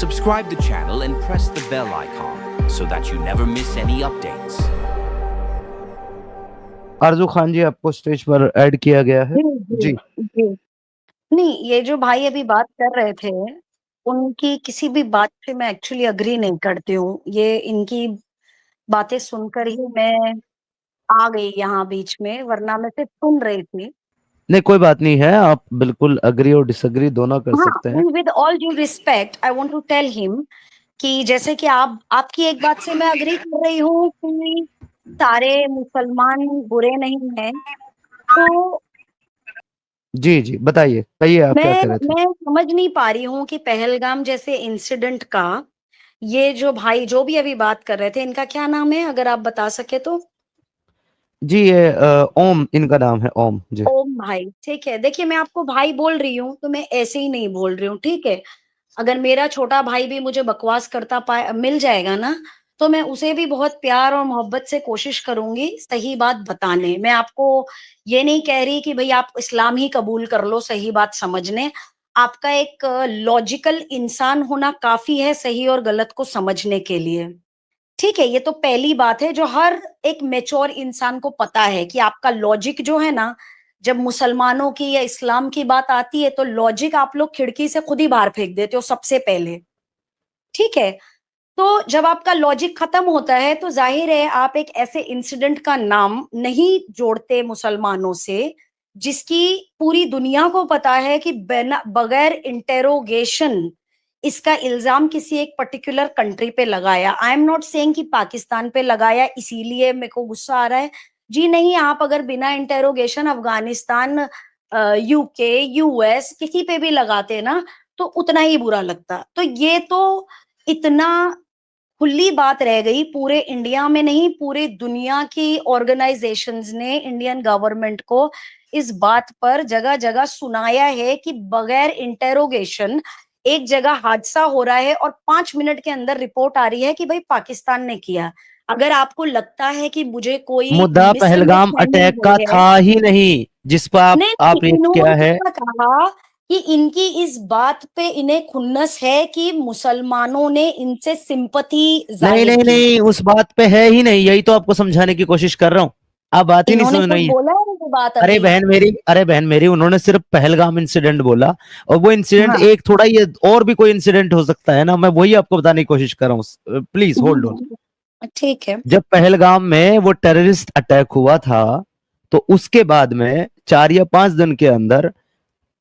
Subscribe the channel and press the bell icon so that you never miss any updates. आरजू खान जी, आपको stage पर add किया गया है। जी जी। नहीं, ये जो भाई अभी बात कर रहे थे, उनकी किसी भी बात से मैं एक्चुअली एग्री नहीं करती हूँ। ये इनकी बातें सुनकर ही मैं आ गई यहाँ बीच में, वरना मैं सिर्फ सुन रही थी। नहीं, कोई बात नहीं है, आप बिल्कुल अग्री और डिसएग्री दोनों कर सकते हैं। With all due respect I want to tell him कि जैसे कि आपकी एक बात से मैं अग्री कर रही हूँ कि सारे मुसलमान बुरे नहीं हैं, तो जी जी, बताइए, कहिए आप क्या कह रहे थे। मैं समझ नहीं पा रही हूँ कि पहलगाम जैसे इंसिडेंट का ये जो भाई जो भी अभी बात कर रहे थे, इनका क्या नाम है, अगर आप बता सके तो। जी, ये ओम इनका नाम है, ओम जी। ओम भाई, ठीक है। देखिए, मैं आपको भाई बोल रही हूँ तो मैं ऐसे ही नहीं बोल रही हूँ, ठीक है। अगर मेरा छोटा भाई भी मुझे बकवास करता मिल जाएगा ना, तो मैं उसे भी बहुत प्यार और मोहब्बत से कोशिश करूंगी सही बात बताने। मैं आपको ये नहीं कह रही कि भाई आप इस्लाम ही कबूल कर लो सही बात समझने। आपका एक लॉजिकल इंसान होना काफी है सही और गलत को समझने के लिए, ठीक है। ये तो पहली बात है जो हर एक मैच्योर इंसान को पता है कि आपका लॉजिक जो है ना, जब मुसलमानों की या इस्लाम की बात आती है तो लॉजिक आप लोग खिड़की से खुद ही बाहर फेंक देते हो सबसे पहले, ठीक है। तो जब आपका लॉजिक खत्म होता है तो जाहिर है आप एक ऐसे इंसिडेंट का नाम नहीं जोड़ते मुसलमानों से जिसकी पूरी दुनिया को पता है कि बगैर इंटेरोगेशन इसका इल्जाम किसी एक पर्टिकुलर कंट्री पे लगाया। आई एम नॉट सेइंग कि पाकिस्तान पे लगाया इसीलिए मेरे को गुस्सा आ रहा है। जी नहीं, आप अगर बिना इंटेरोगेशन अफगानिस्तान, यूके, यूएस किसी पे भी लगाते ना तो उतना ही बुरा लगता। तो ये तो इतना खुली बात रह गई, पूरे इंडिया में नहीं पूरे दुनिया की ऑर्गेनाइजेशंस ने इंडियन गवर्नमेंट को इस बात पर जगह जगह सुनाया है कि बगैर इंटेरोगेशन एक जगह हादसा हो रहा है और 5 मिनट के अंदर रिपोर्ट आ रही है कि भाई पाकिस्तान ने किया। अगर आपको लगता है कि मुझे कोई मुद्दा पहलगाम मिसअंडरस्टैंडिंग अटैक का हुई है, था ही नहीं जिस पर नहीं आप रेप किया इन्होंने है। क्या कहा कि इनकी इस बात पे इन्हें खुन्नस है कि मुसलमानों ने इनसे सिंपैथी नहीं जाहिर नहीं की। नहीं, उस बात पे है ही नहीं, यही तो आपको समझाने की कोशिश कर रहा हूँ। आप बात ही नहीं इन्होंने समझ कुछ रही है। बोला है ये बात अरे अभी? बहन मेरी, अरे बहन मेरी, उन्होंने सिर्फ पहलगाम इंसिडेंट बोला, और वो इंसिडेंट हाँ, एक थोड़ा, ये और भी कोई इंसिडेंट हो सकता है ना, मैं वही आपको बताने की कोशिश कर रहा हूँ। Please hold on. ठीक है। जब पहलगाम में वो टेररिस्ट अटैक हुआ था, तो उसके बाद में 4 या 5 दिन के अंदर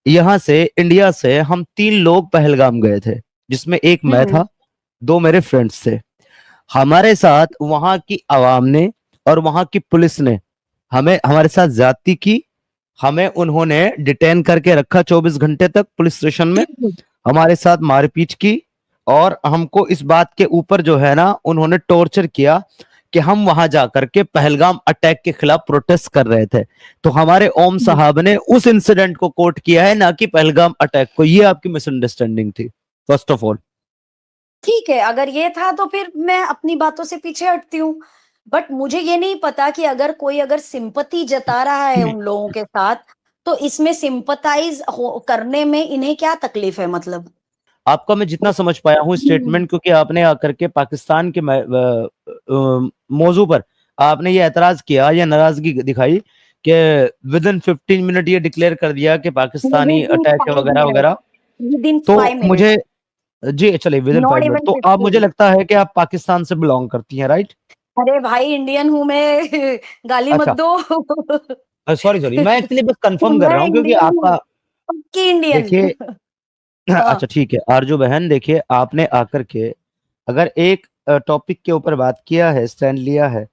यहां से, इंडिया से हम 3 लोग पहलगाम गए थे, जिसमें एक मैं हम्म था, 2 मेरे फ्रेंड्स थे। हमारे साथ वहां की आवाम ने और वहां की पुलिस ने हमें, हमारे साथ ज्यादती की। हमें उन्होंने डिटेन करके रखा 24 घंटे तक पुलिस स्टेशन में, हमारे साथ मारपीट की, और हमको इस बात के ऊपर जो है ना, उन्होंने टॉर्चर किया कि हम वहां जाकर के पहलगाम अटैक के खिलाफ प्रोटेस्ट कर रहे थे। तो हमारे ओम साहब ने उस इंसिडेंट को कोट किया है, ना कि पहलगाम अटैक को। ये आपकी मिसअंडरस्टैंडिंग थी, फर्स्ट ऑफ ऑल। ठीक है, अगर ये था तो फिर मैं अपनी बातों से पीछे हटती हूँ। बट मुझे ये नहीं पता कि अगर कोई अगर सिंपैथी जता रहा है उन लोगों के साथ, तो इसमें सिंपैथाइज करने में इन्हें क्या तकलीफ है, मतलब। आपका मैं जितना समझ पाया हूँ स्टेटमेंट, क्योंकि आपने आकर के पाकिस्तान के मौजू पर आपने ये एतराज किया या नाराजगी दिखाई कि विद इन 15 मिनट ये डिक्लेयर कर दिया कि पाकिस्तानी विद इन अटैक है 5 वगैरह मिनट, वगैरह। विद इन तो 5 मिनट, मुझे, जी चलिए, with in not 5 minute, even तो आप, मुझे 15। लगता है कि आप पाकिस्तान से बिलोंग करती हैं, राइट? अरे भाई, इंडियन हूं मैं गाली मत अच्छा, दो सॉरी सॉरी, मैं एक्चुअली बस कंफर्म कर मैं रहा हूँ, क्योंकि इंडियन हूँ, आपका, पक्की इंडियन देखिए, अच्छा हाँ। ठीक है आरजू बहन, देखिए आपने आकर के अगर एक टॉपिक के ऊपर बात किया है, स्टैंड लिया है,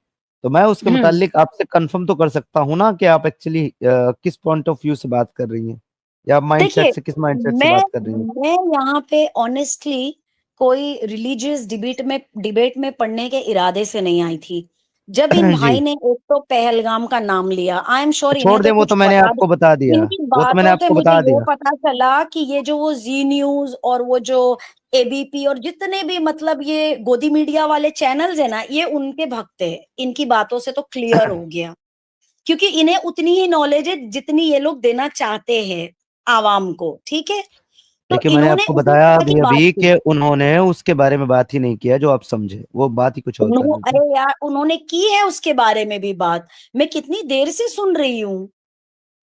तो मैं उसके हम्म मुतालिक आपसे कंफर्म तो कर सकता हूं ना कि आप एक्चुअली किस पॉइंट ऑफ व्यू से बात कर रही हैं, या माइंडसेट देखिए, से, किस माइंडसेट से मैं बात कर रही हैं। मैं यहाँ पे ऑनेस्टली कोई रिलीजियस डिबेट में पढ़ने के इरादे से नहीं आई थी। जब इन जी, भाई ने एक तो पहलगाम का नाम लिया, आई एम श्योर इन्हें छोड़ तो दें, वो कुछ तो मैंने पता भी। आपको बता दिया, इनकी वो तो मैंने बातों से आपको मुझे बता ये दिया। पता चला कि ये जो वो जी न्यूज और वो जो एबीपी और जितने भी मतलब ये गोदी मीडिया वाले चैनल्स है ना, ये उनके भक्त है। इनकी बातों से तो क्लियर हो गया, क्योंकि इन्हें उतनी ही नॉलेज है जितनी ये लोग देना चाहते हैं आवाम को, ठीक है। तो देखिए मैंने इन्होंने आपको उसी बताया तरह अभी की बात अभी की। कि उन्होंने उसके बारे में बात ही नहीं किया जो आप समझे, वो बात ही कुछ और कर रहे अरे थे। यार, उन्होंने की है उसके बारे में भी बात। मैं कितनी देर से सुन रही हूँ,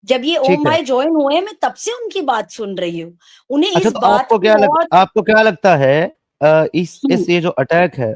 जब ये ओम ठीक है। भाई ज्वाइन हुए मैं तब से उनकी बात सुन रही हूँ। उन्हें अच्छा इस तो बात की बहुत आपको क्या लगता है इस ये जो अटैक है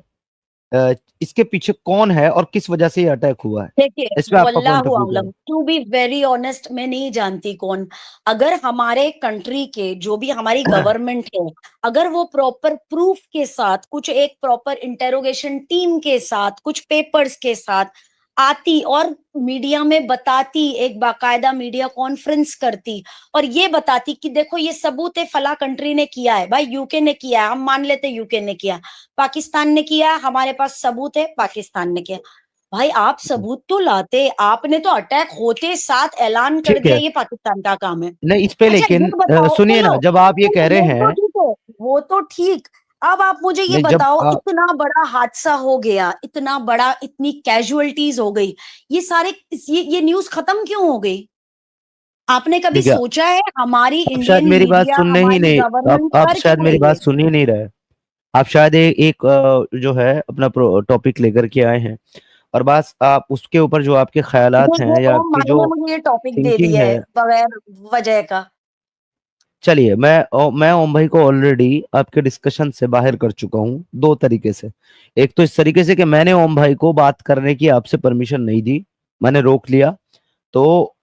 इसके पीछे कौन है और किस वजह से ये अटैक हुआ है? देखिए, इसमें आपका पॉइंट ऑफ वल्लाहु व्यू क्या है? आलम, टू बी वेरी ऑनेस्ट मैं नहीं जानती कौन। अगर हमारे कंट्री के जो भी हमारी गवर्नमेंट है, अगर वो प्रॉपर प्रूफ के साथ, कुछ एक प्रॉपर इंटेरोगेशन टीम के साथ, कुछ पेपर्स के साथ आती और मीडिया में बताती, एक बाकायदा मीडिया कॉन्फ्रेंस करती और ये बताती कि देखो ये सबूत है, फला कंट्री ने किया है, भाई यूके ने किया है, हम मान लेते यूके ने किया, पाकिस्तान ने किया, हमारे पास सबूत है, पाकिस्तान ने किया। भाई आप सबूत तो लाते, आपने तो अटैक होते साथ ऐलान कर ठीक दिया है। ये पाकिस्तान का काम है। नहीं इस पे अच्छा ये लेकिन बताओ, सुनिए चलो ना, जब आप ये कह रहे वो तो हैं, ठीक है, वो तो ठीक। अब आप मुझे ये नहीं जब बताओ, आप, इतना बड़ा हादसा हो गया, इतना बड़ा, इतनी कैजुअलिटीज हो गई, ये सारे ये न्यूज खत्म क्यों हो गई? आपने कभी देखिए सोचा है हमारी आप शायद इंडियन मेरी बात मीडिया, सुनने ही हमारी नहीं, गवर्नमेंट आप कर शायद क्या मेरी रही बात है? सुन ही नहीं रहे। आप शायद एक जो है अपना टॉपिक लेकर के आए हैं और बस आप उसके ऊपर जो आपके ख्यालात ये हैं या ओम आपकी भाई जो ने मुझे ये टॉपिक दे थिंकिंग दिया है, है बगैर वजह का। चलिए मैं ओम भाई को ऑलरेडी आपके डिस्कशन से बाहर कर चुका हूँ दो तरीके से। एक तो इस तरीके से कि मैंने ओम भाई को बात करने की आपसे परमिशन नहीं दी, मैंने रोक लिया। तो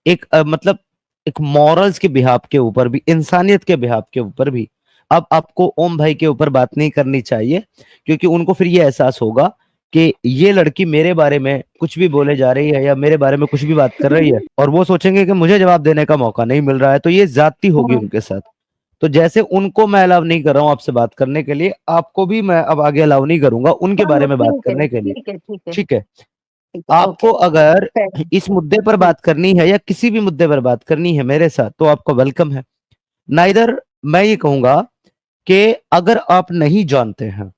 एक मतलब एक मॉरल्स के बिहाफ के ऊपर भी, इंसानियत के बिहाफ के ऊपर भी अब आपको ओम भाई के ऊपर बात नहीं करनी चाहिए, क्योंकि उनको फिर ये एहसास होगा कि ये लड़की मेरे बारे में कुछ भी बोले जा रही है या मेरे बारे में कुछ भी बात कर रही है और वो सोचेंगे कि मुझे जवाब देने का मौका नहीं मिल रहा है, तो ये ज्यादती होगी हम्म, उनके साथ। तो जैसे उनको मैं अलाउ नहीं कर रहा हूं आपसे बात करने के लिए, आपको भी मैं अब आगे अलाउ नहीं करूंगा उनके चलो बारे में बात ठीक है, करने के लिए। ठीक है, ठीक है, ठीक है। ठीक है, ओके। आपको अगर Fair. इस मुद्दे पर बात करनी है या किसी भी मुद्दे पर बात करनी है मेरे साथ, तो आपका वेलकम है। नाइदर मैं ये कहूंगा कि अगर आप नहीं जानते हैं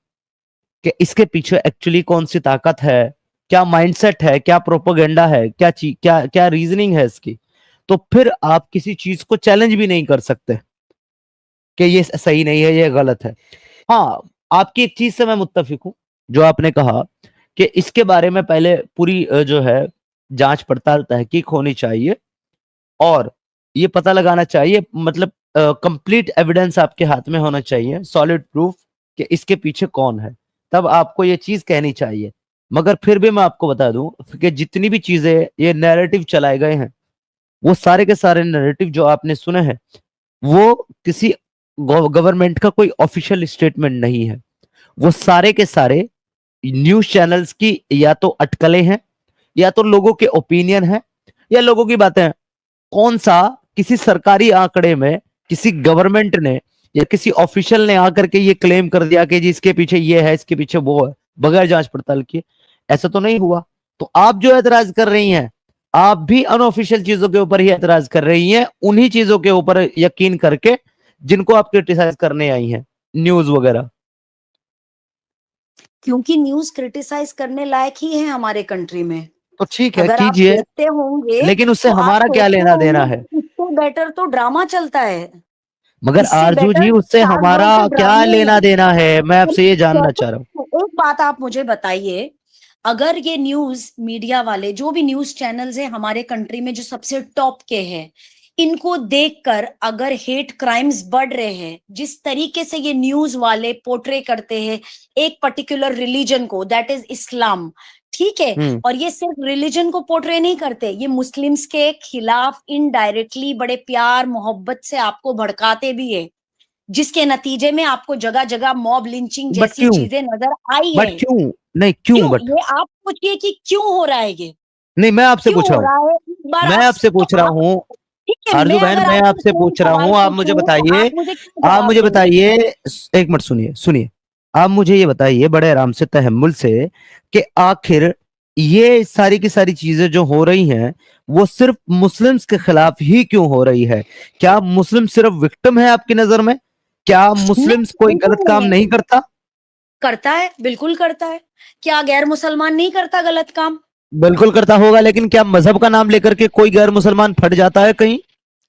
कि इसके पीछे एक्चुअली कौन सी ताकत है, क्या माइंडसेट है, क्या प्रोपोगेंडा है, क्या चीज, क्या क्या रीजनिंग है इसकी, तो फिर आप किसी चीज को चैलेंज भी नहीं कर सकते कि ये सही नहीं है, ये गलत है। हाँ, आपकी एक चीज से मैं मुत्तफिक हूं, जो आपने कहा कि इसके बारे में पहले पूरी जो है जांच पड़ताल तहकीक होनी चाहिए और ये पता लगाना चाहिए, मतलब कंप्लीट एविडेंस आपके हाथ में होना चाहिए, सॉलिड प्रूफ कि इसके पीछे कौन है, तब आपको ये चीज कहनी चाहिए। मगर फिर भी मैं आपको बता दूं कि जितनी भी चीजें ये नैरेटिव चलाए गए हैं, वो सारे के सारे नैरेटिव जो आपने सुने हैं, वो किसी गवर्नमेंट का कोई ऑफिशियल स्टेटमेंट नहीं है। वो सारे के सारे न्यूज चैनल्स की या तो अटकलें हैं, या तो लोगों के ओपिनियन है, या लोगों की बातें हैं। कौन सा किसी सरकारी आंकड़े में किसी गवर्नमेंट ने या किसी ऑफिशियल ने आकर के ये क्लेम कर दिया कि जी इसके पीछे ये है, इसके पीछे वो है, बगैर जांच पड़ताल किए? ऐसा तो नहीं हुआ। तो आप जो एतराज कर रही हैं, आप भी अनऑफिशियल चीजों के ऊपर ही एतराज कर रही हैं, उन्हीं चीजों के ऊपर यकीन करके जिनको आप क्रिटिसाइज करने आई हैं, न्यूज वगैरह। क्योंकि न्यूज क्रिटिसाइज करने लायक ही है हमारे कंट्री में। तो ठीक है अगर आप कीजिए, देखते होंगे लेकिन उससे तो आप हमारा क्या सोचते लेना देना होंगे है? कि इससे बेटर तो ड्रामा चलता है, मगर इससे आरजू बेटर जी उससे चार हमारा लोगों के क्या ड्रामे लेना हैं। देना है, मैं आपसे ये जानना कैसे? चाह रहा हूँ। एक बात आप मुझे बताइए, अगर ये न्यूज मीडिया वाले जो भी न्यूज चैनल्स हैं हमारे कंट्री में जो सबसे टॉप के हैं, इनको देखकर अगर हेट क्राइम्स बढ़ रहे हैं, जिस तरीके से ये न्यूज वाले पोर्ट्रे करते हैं एक पर्टिकुलर रिलीजन को, दैट इज इस्लाम, ठीक है, हम्म। और ये सिर्फ रिलीजन को पोर्ट्रे नहीं करते, ये मुस्लिम्स के खिलाफ इनडायरेक्टली बड़े प्यार मोहब्बत से आपको भड़काते भी है, जिसके नतीजे में आपको जगह जगह मॉब लिंचिंग बट जैसी क्यों? चीजें नजर आई बट है। क्यों? नहीं क्यों क्यों? बट? ये आप पूछिए कि क्यों हो रहा है ये, नहीं मैं आपसे क्यों पूछ रहा हो हूँ, रहा है, एक बार मैं आप आपसे तो पूछ रहा आप हूँ। ठीक है, आरजू मैं बहन अगर मैं आपसे आपसे सेम पूछ रहा सवाल हूँ, आप मुझे पूछूं तो आप बताइए, मुझे क्यों आप जवाब मुझे देंगे? बताइए, एक मिनट सुनिए सुनिए, आप मुझे ये बताइए बड़े आराम से तहम्मुल से कि आखिर ये सारी की सारी चीजें जो हो रही हैं, वो सिर्फ मुस्लिम्स के खिलाफ ही क्यों हो रही है? क्या मुस्लिम सिर्फ विक्टिम है आपकी नजर में? क्या नहीं, मुस्लिम्स कोई गलत बिल्कुल काम नहीं है। नहीं करता? करता है, बिल्कुल करता है। क्या गैर मुसलमान नहीं करता गलत काम? बिल्कुल करता होगा, लेकिन क्या मजहब का नाम लेकर के कोई गैर मुसलमान फट जाता है कहीं?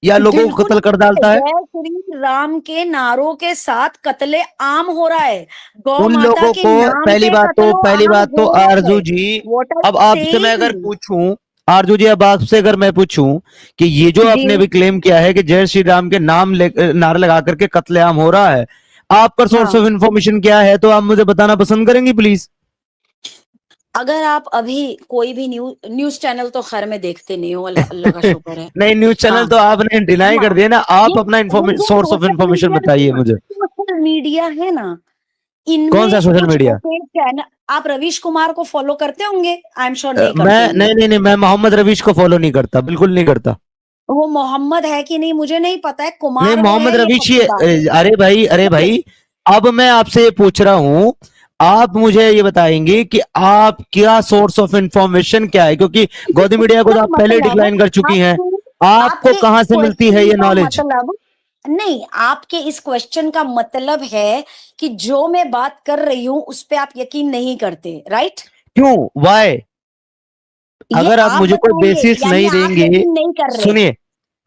या लोगों को बिल्कुल कत्ल कर डालता है? जय श्री राम के नारों के साथ कत्ले आम हो रहा है, गौ उन माता लोगों के को नाम पे कत्लो पहली आम बात तो हो रहा आरजू है। जी, व्हाट आर अब आपसे मैं अगर सेइंग? पूछूं, आरजू जी अब आपसे अगर मैं पूछूं कि ये जो जी आपने अभी क्लेम किया है कि जय श्री राम के नाम नारे लगा करके कत्लेआम हो रहा है, आपका सोर्स हाँ, ऑफ इंफॉर्मेशन क्या है, तो आप मुझे बताना पसंद करेंगी प्लीज? अगर आप अभी कोई भी न्यूज चैनल तो खैर में देखते नहीं हो, अल्लाह अल्लाह का शुक्र है। नहीं, न्यूज हाँ चैनल तो आपने डिनाई हाँ, कर दिया ना, ये आप अपना जो सोर्स ऑफ इंफॉर्मेशन बताइए मुझे। सोशल मीडिया है ना, कौन सा इनमें सोशल कुछ मीडिया? ऐसे चैनल, आप रवीश कुमार को फॉलो करते होंगे, आई एम श्योर नहीं करते मैं होंगे। नहीं नहीं नहीं, मैं मोहम्मद रवीश को फॉलो नहीं करता, बिल्कुल नहीं करता। वो मोहम्मद है कि नहीं मुझे नहीं पता है, नहीं, कुमार वो मोहम्मद है ये रफी पक्की बात है। अरे ठीक है, भाई, अब मैं आपसे ये पूछ रहा हूं, आप मुझे ये बताएंगे कि आप क्या सोर्स ऑफ इंफॉर्मेशन क्या है, क्योंकि गौतम मीडिया को इसका तो आप पहले मतलब डिक्लाइन कर चुकी हैं। आपके आपको आपके कहां इस से मिलती है क्वेश्चन ये का नॉलेज? मतलब नहीं, आपके इस क्वेश्चन का मतलब है कि जो मैं बात कर रही हूं उस पे आप यकीन नहीं करते, राइट? क्यों? वाई? ये अगर आप आप मुझे कोई बताएंगे, बेसिस यानी नहीं आप देंगे, यकीन नहीं कर रहे, सुनिए,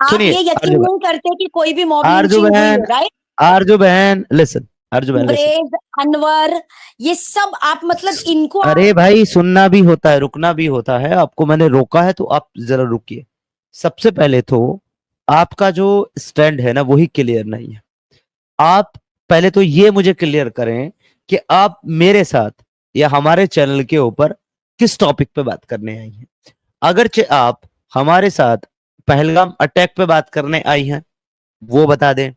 आप सुनिए ये यकीन आरजू नहीं करते कि कोई भी मॉब आरजू लिंचिंग हुई है, बहन, राइट? आरजू बहन लिसन, आरजू बहन लिसन। अंग्रेज, अनवर, ये सब आप मतलब इनको आप अरे भाई, सुनना भी होता है, रुकना भी होता है, आपको मैंने रोका है तो आप जरा रुकिए। सबसे पहले तो आपका जो स्टैंड है ना वही क्लियर नहीं है। आप पहले तो ये मुझे क्लियर करें कि आप मेरे साथ या हमारे चैनल के ऊपर किस टॉपिक पे बात करने आई हैं। अगरचे आप हमारे साथ पहलगाम अटैक पे बात करने आई हैं, वो बता दें।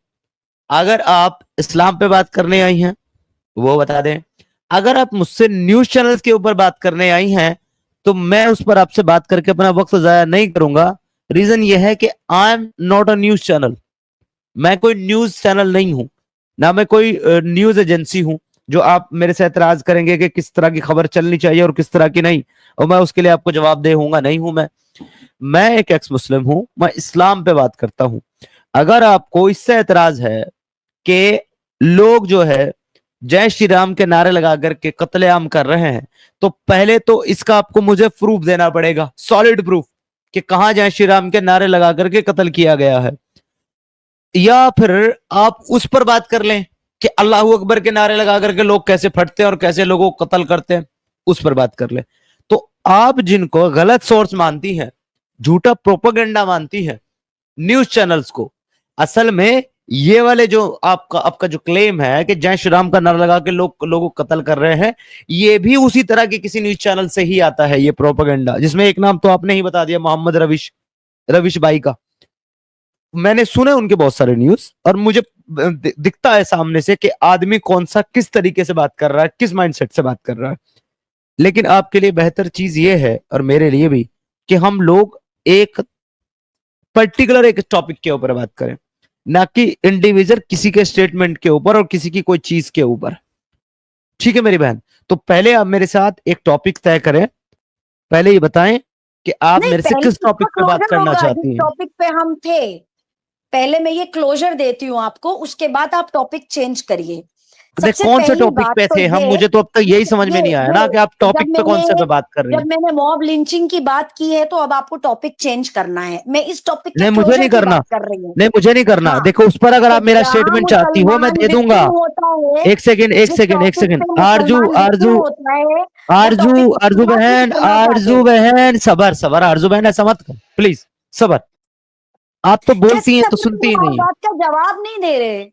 अगर आप इस्लाम पे बात करने आई हैं, वो बता दें। अगर आप मुझसे न्यूज चैनल्स के ऊपर बात करने आई हैं, तो मैं उस पर आपसे बात करके अपना वक्त जाया नहीं करूंगा। रीजन ये है कि I am not a news channel. मैं कोई न्यूज चैनल नहीं हूं, ना मैं कोई न्यूज एजेंसी हूं जो आप मेरे से एतराज करेंगे कि किस तरह की खबर चलनी चाहिए और किस तरह की नहीं, और मैं उसके लिए आपको जवाब दे होऊंगा, नहीं हूं मैं एक एक्स मुस्लिम हूं, मैं इस्लाम पे बात करता हूं। अगर आपको इससे एतराज है कि लोग जो है जय श्री राम के नारे लगा करके कत्लेआम कर रहे हैं, तो पहले तो इसका आपको मुझे प्रूफ देना पड़ेगा, सॉलिड प्रूफ, कि कहां जय श्री राम के नारे लगा करके कत्ल किया गया है। या फिर आप उस पर बात कर लें कि अल्लाह अकबर के नारे लगा करके लोग कैसे फटते हैं और कैसे लोगों को कत्ल करते हैं, उस पर बात कर लें। तो आप जिनको गलत सोर्स मानती हैं, झूठा प्रोपेगेंडा मानती हैं न्यूज चैनल्स को, असल में ये वाले जो आपका आपका जो क्लेम है कि जय श्री राम का नारा लगा के लोगों को कत्ल कर रहे हैं, ये भी उसी तरह के किसी न्यूज चैनल से ही आता है, ये प्रोपेगेंडा, जिसमें एक नाम तो आपने ही बता दिया, मोहम्मद रविश रविश भाई का। मैंने सुने उनके बहुत सारे न्यूज, और मुझे दिखता है सामने से कि आदमी कौन सा किस तरीके से बात कर रहा है, किस माइंडसेट से बात कर रहा है। लेकिन आपके लिए बेहतर चीज ये है, और मेरे लिए भी, कि हम लोग एक पर्टिकुलर एक टॉपिक के ऊपर बात करें, ना कि इंडिविजुअल किसी के स्टेटमेंट के ऊपर और किसी की कोई चीज के ऊपर। ठीक है मेरी बहन? तो पहले आप मेरे साथ एक टॉपिक तय करें, पहले ये बताएं कि आप नहीं, मेरे से पहले किस टॉपिक इसका पे बात क्लोजर करना होगा जिस चाहती हैं। टॉपिक पे हम थे। पहले मैं ये क्लोजर देती हूँ आपको, उसके बाद आप टॉपिक चेंज करिए। देख, सबसे कौन से पहली टॉपिक बात पे तो थे हम, ये मुझे तो अब तक यही समझ में नहीं आया ना कि आप ये टॉपिक पे कौन से पे बात कर रही जब हैं। मैंने मॉब लिंचिंग की बात की है तो अब आपको टॉपिक चेंज करना है। मैं इस टॉपिक के नहीं, मुझे क्लोजर नहीं की करना। बात कर रही हूँ। नहीं, मुझे नहीं करना। हाँ, देखो, उस पर अगर तो आप मेरा जहां स्टेटमेंट चाहती हो, मैं मुसलमान दे दूंगा। विक्टिम होता है, एक सेकेंड, एक जिस सेकेंड, एक टॉपिक सेकेंड। पे आरजू मुसलमान विक्टिम आरजू होता है, वो आरजू टॉपिक आरजू आप नहीं बहन, करना चाहते। आरजू बहन, सबर सबर, आरजू बहन ऐसा मत कर प्लीज, सबर। आप तो कैसे बोलती हैं तो सब सुनती ही आप नहीं है। बात का जवाब नहीं दे रहे?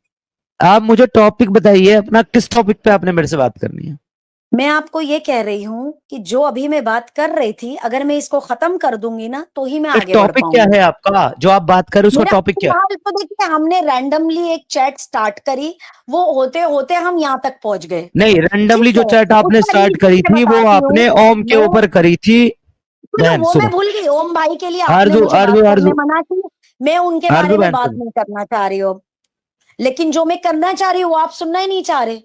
आप मुझे टॉपिक बताइए अपना, किस टॉपिक पे आपने मेरे से बात करनी है। मैं आपको ये कह रही हूँ कि जो अभी मैं बात कर रही थी, अगर मैं इसको खत्म कर दूंगी ना तो ही मैं आगे बढ़ टॉपिक क्या पाऊंगी। है आपका जो आप बात कर रहे हो, उसका मेरा टॉपिक क्या है? फिलहाल तो देखिए, हमने रैंडमली एक चैट स्टार्ट करी, वो होते होते हम यहाँ तक पहुंच गए। नहीं, ठीक रैंडमली जो है, चैट आपने उसका स्टार्ट रीजन करी मैं थी वो बताती हूँ। आपने ओम के मैं ऊपर करी थी। चलो, बहन वो मैं सुनो, भूल गई, ओम भाई के लिए आपने आरजू मुझे बात आरजू करने आरजू मना की, मैं उनके आरजू बारे में बहन बात सुनो। नहीं करना चाह रही हूँ। लेकिन जो मैं करना चाह रही हूँ वो आप सुनना ही नहीं चाह रहे।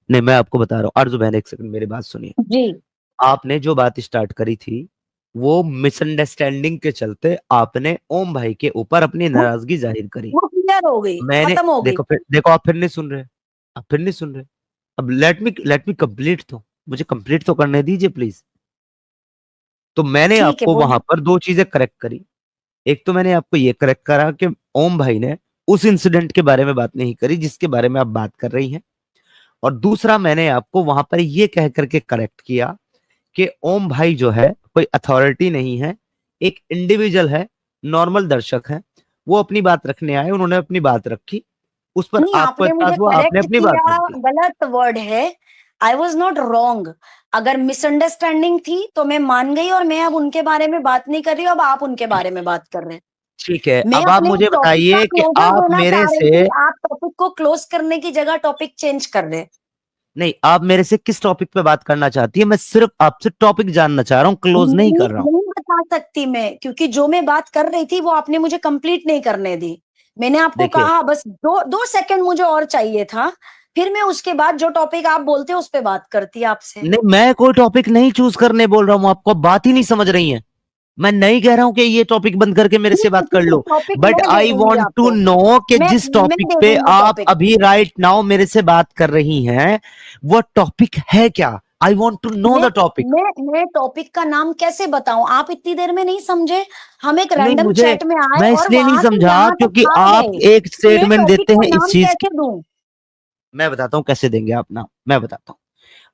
नहीं, मैं आपको बता रहा हूँ आरजू बहन, एक सेकंड मेरी बात सुनिए। जी, आपने जो बात स्टार्ट करी थी, वो मिसअंडरस्टैंडिंग के चलते आपने ओम भाई के ऊपर अपनी वो नाराजगी जाहिर करी। वो क्लियर हो गई, मैंने खत्म हो गई। देखो आप फिर नहीं सुन रहे, आप फिर नहीं सुन रहे। अब लेट मी कंप्लीट, तो मुझे कंप्लीट तो करने दीजिए प्लीज। तो मैंने ठीक है, आपको वहां बोलिए। पर दो चीजें करेक्ट करी। एक तो मैंने आपको ये करेक्ट करा कि ओम भाई ने उस इंसिडेंट के बारे में बात नहीं करी जिसके बारे में आप बात कर रही हैं, और दूसरा मैंने आपको वहां पर ये कह करके करेक्ट किया कि ओम भाई जो है कोई अथॉरिटी नहीं है, एक इंडिविजुअल है, नॉर्मल दर्शक है, वो अपनी बात रखने आए, उन्होंने अपनी बात रखी, उस पर नहीं, आपको आपने मुझे एतराज हुआ, आपने करेक्ट अपनी बात किया, रखी। गलत वर्ड है। I was not wrong. अगर मिसअंडरस्टैंडिंग थी तो मैं मान गई, और मैं अब उनके बारे में बात नहीं कर रही हूँ, अब आप उनके बारे में बात कर रहे हैं। ठीक है, मैं अब आप अपने मुझे टॉपिक का बताइए कि क्लोजर आप देना मेरे चाह रही से, थी, आप टॉपिक को क्लोज करने की जगह टॉपिक चेंज कर रहे हैं। नहीं, आप मेरे से किस टॉपिक पे बात करना चाहती है? मैं सिर्फ आपसे टॉपिक जानना चाह रहा हूँ, क्लोज नहीं नहीं, कर रहा हूँ। नहीं बता सकती मैं, क्योंकि जो मैं बात कर रही थी वो आपने मुझे कंप्लीट नहीं करने दी। मैंने आपको देखिए, कहा बस 2 सेकंड मुझे और चाहिए था, फिर मैं उसके बाद जो टॉपिक आप बोलते उस पे बात करती आपसे। नहीं, मैं कोई टॉपिक नहीं चूज करने बोल रहा हूँ आपको, आप बात ही नहीं समझ रही हैं। मैं नहीं कह रहा हूं कि ये टॉपिक बंद करके मेरे से ठीक है, बात कर ठीक है, लो, टॉपिक बट मैं दे आई दूंगी वॉन्ट टू आपको। नो कि जिस मैं टॉपिक दे पे दूंगी आप टॉपिक। अभी राइट नाउ मेरे से बात कर रही हैं, वो टॉपिक है क्या? आई वॉन्ट टू नो मैं द टॉपिक। मैं टॉपिक का नाम कैसे बताऊं? आप इतनी देर में नहीं समझे। हम एक नहीं, रैंडम मुझे, चैट में आए मैं और इसलिए नहीं वहां से समझा यहाँ तक क्योंकि आ आप गए, एक तो मैं स्टेटमेंट टॉपिक देते का हैं इस नाम चीज की। कैसे दूं? मैं बताता हूं कैसे देंगे आप नाम, मैं बताता हूं।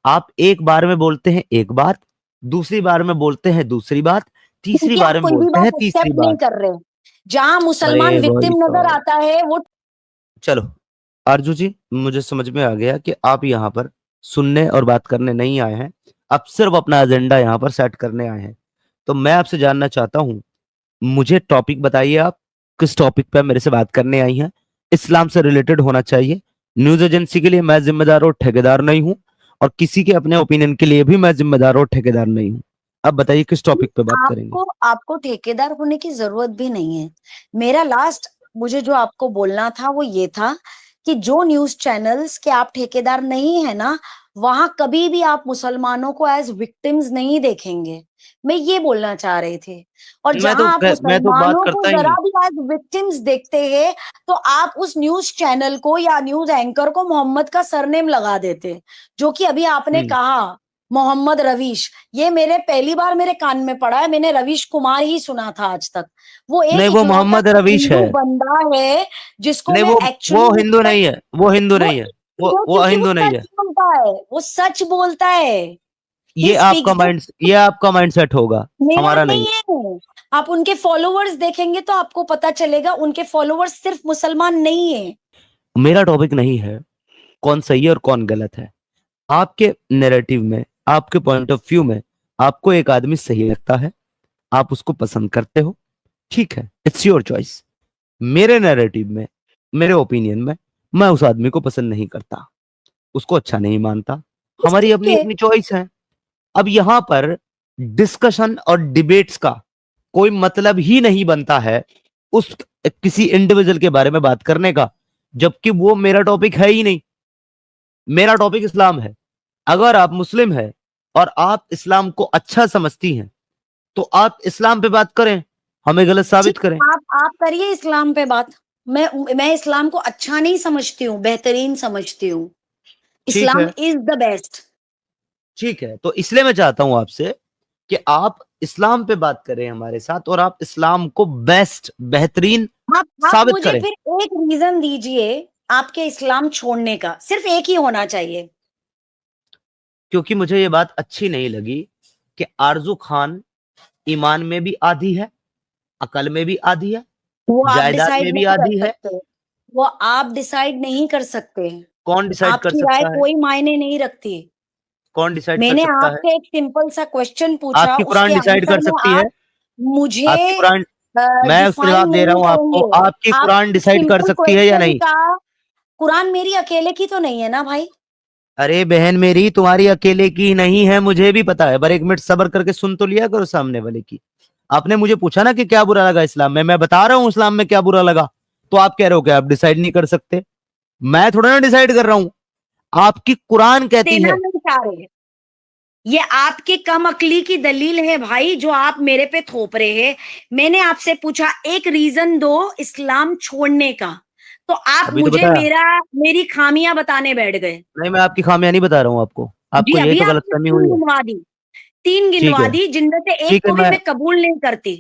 आप एक बार में बोलते हैं एक बात, दूसरी बार में बोलते हैं दूसरी बात, तीसरी क्योंकि आप बार में कोई भी बोलते हैं बात तीसरी एक्सेप्ट नहीं बात। कर रहे। जहां मुसलमान अरे भाई विक्टिम नजर साहब, आता है वो। चलो आरजू जी, मुझे समझ में आ गया कि आप यहाँ पर सुनने और बात करने नहीं आए हैं, आप सिर्फ अपना एजेंडा यहाँ पर सेट करने आए हैं। तो मैं आपसे जानना चाहता हूँ, मुझे टॉपिक बताइए, आप किस टॉपिक पे मेरे से बात करने आई हैं? इस्लाम से रिलेटेड होना चाहिए। न्यूज एजेंसी के लिए मैं जिम्मेदार और ठेकेदार नहीं हूँ, और किसी के अपने ओपिनियन के लिए भी मैं जिम्मेदार और ठेकेदार नहीं हूँ। अब बताइए किस टॉपिक पे बात करेंगे? आपको आपको ठेकेदार होने की जरूरत भी नहीं है। मेरा लास्ट, मुझे जो आपको बोलना था वो ये था कि जो न्यूज चैनल्स के आप ठेकेदार नहीं है ना, वहां कभी भी आप मुसलमानों को एज विक्टिम्स नहीं देखेंगे। मैं ये बोलना चाह रही थी। और जहां आप मैं तो बात मुसलमानों को करता ही जरा नहीं। भी एज विक्टिम्स देखते हैं, तो आप उस न्यूज चैनल को या न्यूज एंकर को मोहम्मद का सरनेम लगा देते, जो कि अभी आपने हम्म। कहा मोहम्मद रवीश। ये मेरे पहली बार मेरे कान में पड़ा है, मैंने रवीश कुमार ही सुना था आज तक। वो एक नहीं, वो इकलौता मोहम्मद रवीश है। हिंदू बंदा है जिसको नहीं, मैं वो एक्चुअली हिंदू नहीं रिस्पेक्ट। है, वो हिंदू वो नहीं है, वो वो क्योंकि वो हिंदू नहीं सच है। बोलता है, वो सच बोलता है। ही ये आपका स्पीक्स द। माइंड, ये आपका माइंडसेट होगा, मेरा हमारा नहीं नहीं है। आप उनके फॉलोवर्स देखेंगे तो आपको पता चलेगा, उनके फॉलोवर्स सिर्फ मुसलमान नहीं है। है। मेरा टॉपिक नहीं है कौन सही है और कौन गलत है। आपके नैरेटिव में, आपके पॉइंट ऑफ व्यू में, आपको एक आदमी सही लगता है, आप उसको पसंद करते हो, ठीक है, इट्स योर चॉइस। मेरे नैरेटिव में, मेरे ओपिनियन में, मैं उस आदमी को पसंद नहीं करता, उसको अच्छा नहीं मानता। हमारी ठीक अपनी है। अपनी चॉइस है। अब यहां पर डिस्कशन और डिबेट्स का कोई मतलब ही नहीं बनता है उस किसी इंडिविजुअल के बारे में बात करने का, जबकि वो मेरा टॉपिक है ही नहीं। मेरा टॉपिक इस्लाम है। अगर आप मुस्लिम है और आप इस्लाम को अच्छा समझती हैं, तो आप इस्लाम पे बात करें, हमें गलत ठीक, साबित करें। आप करिए इस्लाम पे बात। मैं इस्लाम को अच्छा नहीं समझती हूँ, बेहतरीन समझती हूँ। ठीक इस्लाम है, इज द बेस्ट। ठीक है, तो इसलिए मैं चाहता हूं आपसे कि आप इस्लाम पे बात करें हमारे साथ, और आप इस्लाम को बेस्ट, बेहतरीन आप साबित मुझे करें। फिर एक रीजन दीजिए आपके इस्लाम छोड़ने का, सिर्फ एक ही होना चाहिए। क्योंकि मुझे ये बात अच्छी नहीं लगी कि आरजू खान ईमान में भी आधी है, अकल में भी आधी है, वो आप जायदाद डिसाइड में भी नहीं कर आधी है। सकते। वो आप डिसाइड नहीं कर सकते। कौन डिसाइड कर आपकी राय सकता है? कोई मायने नहीं रखती। कौन डिसाइड कर मैंने सकता है? आपसे एक सिंपल सा क्वेश्चन पूछा, आपकी उसके कुरान डिसाइड आंसर कर में सकती है? आप मुझे आपकी कुरान, मैं उसका डिफाइन जवाब दे रहा नहीं हूं आपको, करेंगे। आपकी आप कुरान डिसाइड कर सिंपल सकती है या क्वेश्चन नहीं? का। कुरान मेरी अकेले की तो नहीं है ना भाई? अरे बहन मेरी, तुम्हारी अकेले की नहीं है, मुझे भी पता है, पर एक मिनट सब्र करके सुन तो लिया करो सामने वाले की। आपने मुझे पूछा ना कि क्या बुरा लगा इस्लाम में, मैं बता रहा हूँ इस्लाम में क्या बुरा लगा, तो आप कह रहे हो कि आप डिसाइड नहीं कर सकते। मैं थोड़ा ना डिसाइड कर रहा हूं, आपकी कुरान कहती देना है। नहीं चाह रहे। ये आपकी कम अकली की दलील है भाई, जो आप मेरे पे थोप रहे हैं। मैंने आपसे पूछा एक रीजन दो इस्लाम छोड़ने का, तो आप अभी तो मुझे बताया। मेरी खामियां बताने बैठ गए। नहीं, मैं आपकी खामियां नहीं बता रहा हूं आपको, जी, आपको यही अभी तो आपने गलतफहमी तीन हुई है। गिनवा दी। तीन ठीक गिनवा है, दी, जिनमें से एक ठीक है, को भी मैं कबूल नहीं करती।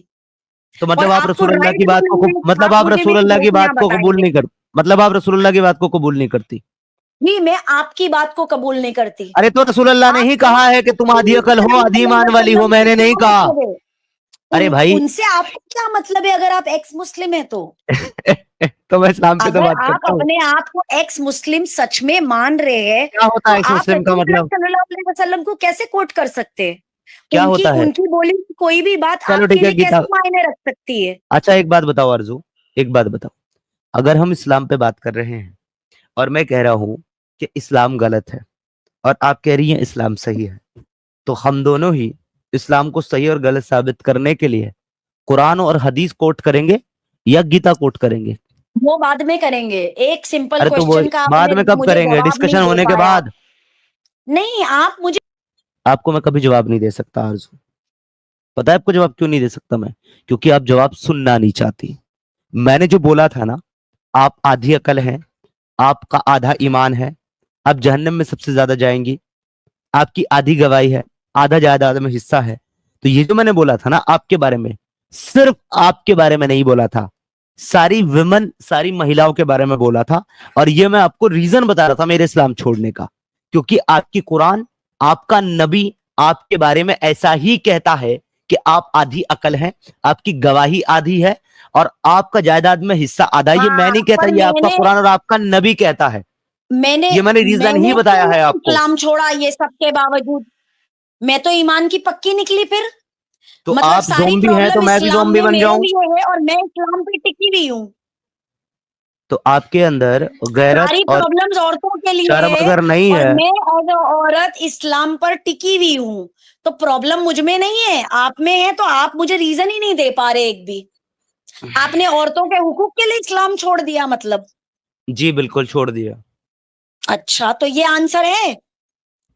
तो मतलब और आप आपको रसूलुल्लाह की राइट बात भी को नहीं है, मतलब आप आप मुझे मेरी रसूलुल्लाह की बात गलतियां को कबूल बताएंगे। नहीं कर मतलब आप रसूलुल्लाह की बात को कबूल नहीं करती। जी, मैं आपकी बात को कबूल नहीं करती। अरे तो रसूलुल्लाह ने आप ही कहा है कि तुम आधी अकल हो, आधी ईमान वाली हो, मैंने नहीं कहा। मतलब है? अरे भाई उनसे आपको क्या मतलब है अगर आप एक्स मुस्लिम है तो? तो मैं इस्लाम पे तो अगर बात आप करता हूँ। अपने आप को एक्स मुस्लिम सच में मान रहे हैं, क्या होता तो है इस आप मुस्लिम का रसूल करीम मतलब? सल्लल्लाहु अलैहि वसल्लम को कैसे कोट कर सकते हैं? क्या उनकी होता है? उनकी बोली हुई कोई भी बात चलो आपके ठीक है लिए गीता। कैसे मायने रख सकती है? अच्छा एक बात बताओ आरजू, एक बात बताओ, अगर हम इस्लाम पे बात कर रहे हैं और मैं कह रहा हूं कि इस्लाम गलत है और आप कह रही हैं इस्लाम सही है, तो हम दोनों ही इस्लाम को सही और गलत साबित करने के लिए कुरान और हदीस कोट करेंगे या गीता कोट करेंगे? वो बाद में करेंगे। एक सिंपल अरे तो वो क्वेश्चन का बाद आपने में कब मुझे करेंगे? जवाब नहीं डिस्कशन दे होने के पाया। बाद। नहीं, आप मुझे आपको मैं कभी जवाब नहीं दे सकता आरजू। पता है आपको जवाब क्यों नहीं दे सकता मैं? क्योंकि आप जवाब सुनना नहीं चाहती। मैंने जो बोला था ना, आप आधी अकल हैं, आपका आधा ईमान है, आप जहन्नम में सबसे ज्यादा जाएंगी, आपकी आधी गवाही है, आधा जायदाद में हिस्सा है। तो ये जो मैंने बोला था ना आपके बारे में, सिर्फ आपके बारे में नहीं बोला था, सारी विमेन, सारी महिलाओं के बारे में बोला था। और ये मैं आपको रीजन बता रहा था मेरे इस्लाम छोड़ने का, क्योंकि आपकी कुरान, आपका नबी आपके बारे में ऐसा ही कहता है कि आप आधी अकल हैं, आपकी गवाही आधी है और आपका जायदाद में हिस्सा आधा। ये मैं हाँ, नहीं कहता, पर ये आपका कुरान और आपका नबी कहता है। मैंने ये मैंने रीजन ही मैंने बताया क्यों है नहीं आपको। इस्लाम छोड़ा ये सब के बावजूद? मैं तो ईमान की पक्की निकली फिर। तो मतलब आप सारी ज़ॉम्बी हैं तो प्रॉब्लम मैं भी इस्लाम ज़ॉम्बी में बन मेरे जाऊं? लिए है और मैं इस्लाम पे टिकी हुई हूँ। तो आपके अंदर गैरत सारी और प्रॉब्लम्स औरतों के लिए शर्म है अगर नहीं और है, मैं एज अ औरत इस्लाम पर टिकी हुई हूँ। तो प्रॉब्लम मुझ में नहीं है, आप में है। तो आप मुझे रीजन ही नहीं दे पा रहे एक भी। आपने औरतों के हुकूक के लिए इस्लाम छोड़ दिया मतलब? जी बिल्कुल छोड़ दिया। अच्छा, तो ये आंसर है?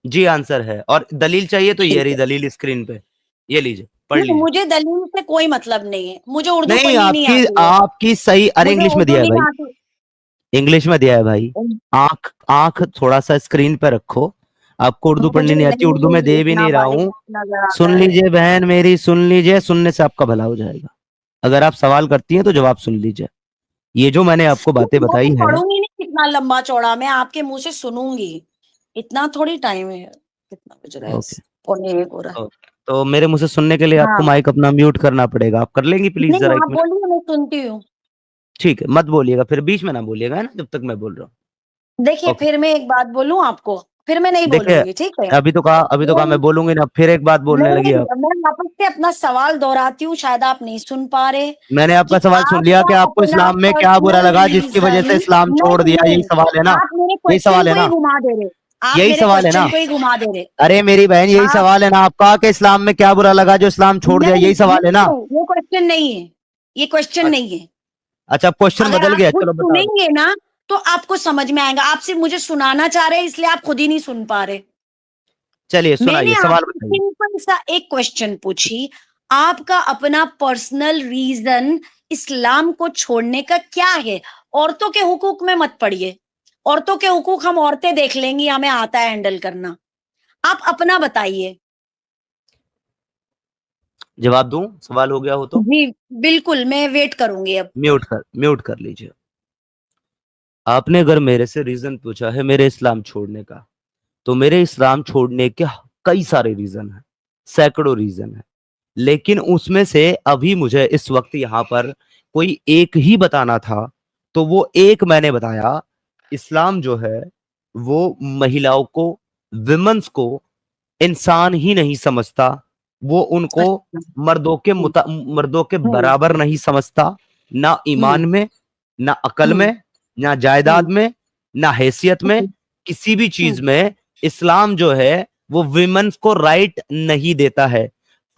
जी आंसर है, और दलील चाहिए तो ये ठीक रही है। दलील स्क्रीन पे, ये लीजिए पढ़ नहीं, लीजिए। मुझे दलील से कोई मतलब नहीं है। मुझे उर्दू नहीं पढ़नी नहीं आपकी आती है। आपकी सही, अरे मुझे इंग्लिश में उर्दू दिया है नहीं भाई, आती। इंग्लिश में दिया है भाई। आंख आंख थोड़ा सा स्क्रीन पे रखो, आपको उर्दू मुझे पढ़नी नहीं आती, उर्दू नहीं में दे भी देखना नहीं रहा भाई, हूँ। नजर आता सुन है। लीजिए बहन मेरी, सुन लीजिए, सुनने से आपका भला हो जाएगा। अगर आप सवाल करती हैं तो जवाब सुन लीजिए। ये जो मैंने आपको बातें मैं तो बताई है, पढ़ूंगी नहीं कितना लंबा चौड़ा, मैं आपके मुंह से सुनूंगी। इतना थोड़ी टाइम है। कितना बज रहा है? ओके, 1:45 हो रहा है। तो मेरे मुंह से सुनने के लिए आपको हाँ, माइक अपना म्यूट करना पड़ेगा। आप कर लेंगी प्लीज नहीं जरा एक आप मिनट? बोलिए, मैं सुनती हूँ। ठीक है, मत बोलिएगा फिर, बीच में ना बोलिएगा, है ना, जब तक मैं बोल रहा देखिए, हूँ। ओके। फिर मैं एक बात बोलूं आपको, फिर मैं नहीं देखिए, बोलूंगी, ठीक है? अभी तो कहा मैं बोलूंगी ना, फिर एक बात बोलने लगी आप। मैं वापस से अपना सवाल दोहराती हूँ, शायद आप नहीं सुन पा रहे। मैंने आपका कि सवाल सुन लिया आपका कि आपको अपना इस्लाम में क्या बुरा पर्सनल लगा जिसकी वजह रीजन। से इस्लाम छोड़ नहीं दिया, यही नहीं, सवाल है ना? आप मेरे यही क्वेश्चन सवाल है को ही ना? घुमा दे रहे। आप यही मेरे सवाल है ना? क्वेश्चन को ही घुमा दे रहे। अरे मेरी बहन, यही आप सवाल है ना आपका कि इस्लाम में क्या बुरा लगा जो इस्लाम छोड़ दिया, नहीं यही सवाल है ना? नहीं, ये क्वेश्चन नहीं है। ये क्वेश्चन अच्छा, नहीं है। अच्छा क्वेश्चन अगर बदल आप गया, खुद चलो बता दो। सुनेंगे ना, तो आपको समझ में आएगा। आप सिर्फ मुझे सुनाना चाह रहे हैं, इसलिए आप खुद ही नहीं सुन पा रहे। चलिए मैंने सुनाइए, सवाल आपसे बताइए। सिंपल सा एक क्वेश्चन पूछी, आपका अपना पर्सनल रीजन इस्लाम को छोड़ने का क्या है? औरतों के हुकूक में मत पड़िए। औरतों के हुकूक हम औरतें देख लेंगी, हमें आता है हैंडल करना। आप अपना बताइए। जवाब दूं, सवाल हो गया हो तो? जी, बिल्कुल, मैं वेट करूंगी अब। म्यूट कर लीजिए। आपने अगर मेरे से रीजन पूछा है मेरे इस्लाम छोड़ने का, तो मेरे इस्लाम छोड़ने के कई सारे रीजन हैं, सैकड़ों रीजन हैं। लेकिन उसमें से अभी मुझे इस वक्त यहाँ पर कोई एक ही बताना था, तो वो एक मैंने बताया। इस्लाम जो है वो महिलाओं को, विमेंस को इंसान ही नहीं समझता, वो उनको अच्छा। मर्दों के हम्म बराबर नहीं समझता, ना ईमान हम्म में, ना अकल हम्म में, ना जायदाद हम्म में, ना हैसियत में, हम्म किसी भी चीज हम्म में इस्लाम जो है वो विमेंस को राइट नहीं देता है।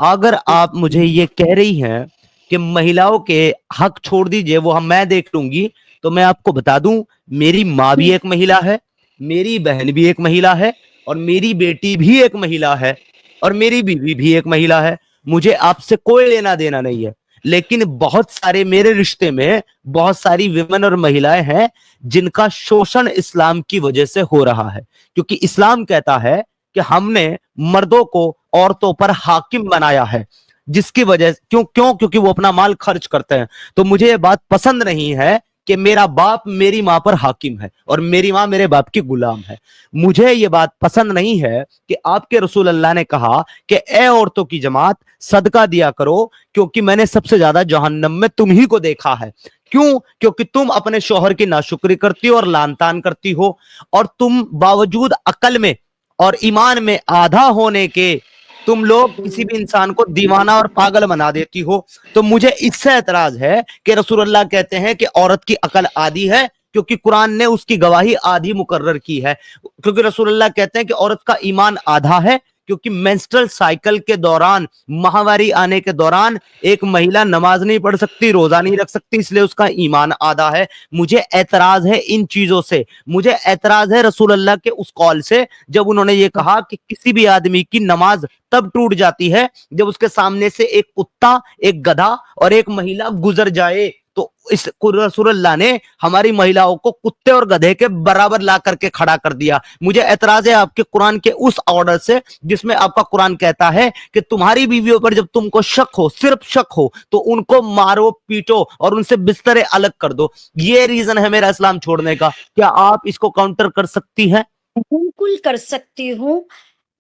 अगर आप मुझे ये कह रही हैं कि महिलाओं के हक छोड़ दीजिए, वो हम मैं देख लूंगी, तो मैं आपको बता दूं, मेरी माँ भी एक महिला है, मेरी बहन भी एक महिला है, और मेरी बेटी भी एक महिला है, और मेरी बीवी भी एक महिला है। मुझे आपसे कोई लेना देना नहीं है। लेकिन बहुत सारे मेरे रिश्ते में बहुत सारी विमेन और महिलाएं हैं जिनका शोषण इस्लाम की वजह से हो रहा है, क्योंकि इस्लाम कहता है कि हमने मर्दों को औरतों पर हाकिम बनाया है। जिसकी वजह क्यों क्यों क्योंकि वो अपना माल खर्च करते हैं। तो मुझे ये बात पसंद नहीं है कि मेरा बाप मेरी मां पर हाकिम है और मेरी मां मेरे बाप की गुलाम है। मुझे ये बात पसंद नहीं है कि आपके रसूल अल्लाह ने कहा कि ए औरतों की जमात सदका दिया करो क्योंकि मैंने सबसे ज्यादा जहन्नम में तुम ही को देखा है। क्यों? क्योंकि तुम अपने शौहर की नाशुक्री करती हो और लानतान करती हो, और तुम बावजूद अकल में और ईमान में आधा होने के तुम लोग किसी भी इंसान को दीवाना और पागल बना देती हो। तो मुझे इससे एतराज है कि रसूलुल्लाह कहते हैं कि औरत की अकल आधी है, क्योंकि कुरान ने उसकी गवाही आधी मुकर्रर की है। क्योंकि रसूलुल्लाह कहते हैं कि औरत का ईमान आधा है, क्योंकि मेंस्ट्रुअल साइकिल के दौरान, माहवारी आने के दौरान एक महिला नमाज नहीं पढ़ सकती, रोजा नहीं रख सकती, इसलिए उसका ईमान आधा है। मुझे एतराज है इन चीजों से। मुझे एतराज है रसूल अल्लाह के उस कॉल से जब उन्होंने ये कहा कि किसी भी आदमी की नमाज तब टूट जाती है जब उसके सामने से एक कुत्ता, एक गधा और एक महिला गुजर जाए। तो इस रसूल अल्लाह ने हमारी महिलाओं को कुत्ते और गधे के बराबर ला करके खड़ा कर दिया। मुझे एतराज है आपके कुरान के उस ऑर्डर से जिसमें आपका कुरान कहता है कि तुम्हारी बीवियों पर जब तुमको शक हो, सिर्फ शक हो, तो उनको मारो, पीटो और उनसे बिस्तरे अलग कर दो। ये रीजन है मेरा इस्लाम छोड़ने का। क्या आप इसको काउंटर कर सकती हैं? बिल्कुल कर सकती हूँ।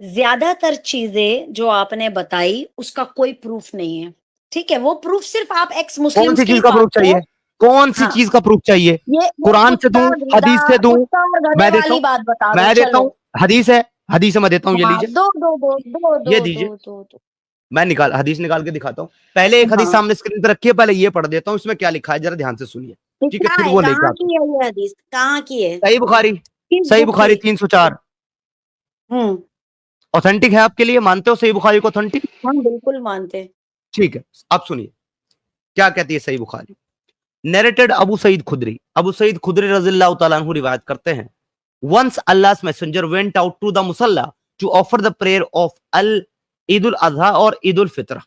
ज्यादातर चीजें जो आपने बताई उसका कोई प्रूफ नहीं है, ठीक है? वो प्रूफ सिर्फ आप एक्स कौन मुस्लिम्स सी के चीज ही का पास प्रूफ है। चाहिए? कौन सी हाँ, चीज का प्रूफ चाहिए? ये कुरान से दूं, हदीस से दूं? कुत्ता और गधे मैं देता वाली हूं, बात बता दो, मैं देता हूं। चलो। हदीस है, हदीस मैं देता हूं, ये हाँ, लीजिए, दो दो दो दो ये दो दीजिए। दो दो दो। मैं हदीस निकाल के दिखाता हूं। पहले एक हदीस हाँ, सामने स्क्रीन पे रखिए, पहले ये पढ़ देता हूं, इसमें क्या लिखा है जरा ध्यान से सुनिए, ये ठीक है? क्या फिर है? वो लेके कहाँ आता हूं। की है ये हदीस? कहाँ की है? सही बुखारी, किस सही बुक बुखारी की? 304 हम्म। ऑथेंटिक है आपके लिए? मानते हो सही बुखारी को ऑथेंटिक? हम बिल्कुल मानते हैं। ठीक है, अब सुनिए क्या कहती है सही बुखारी। नरेटेड अबू सईद खुदरी, अबू सईद खुदरी रज़ियल्लाहु ताला अन्हु रिवायत करते हैं, once अल्लाह's messenger went out to the musalla to offer the prayer of al Eid ul Adha और ईद उल फित्र।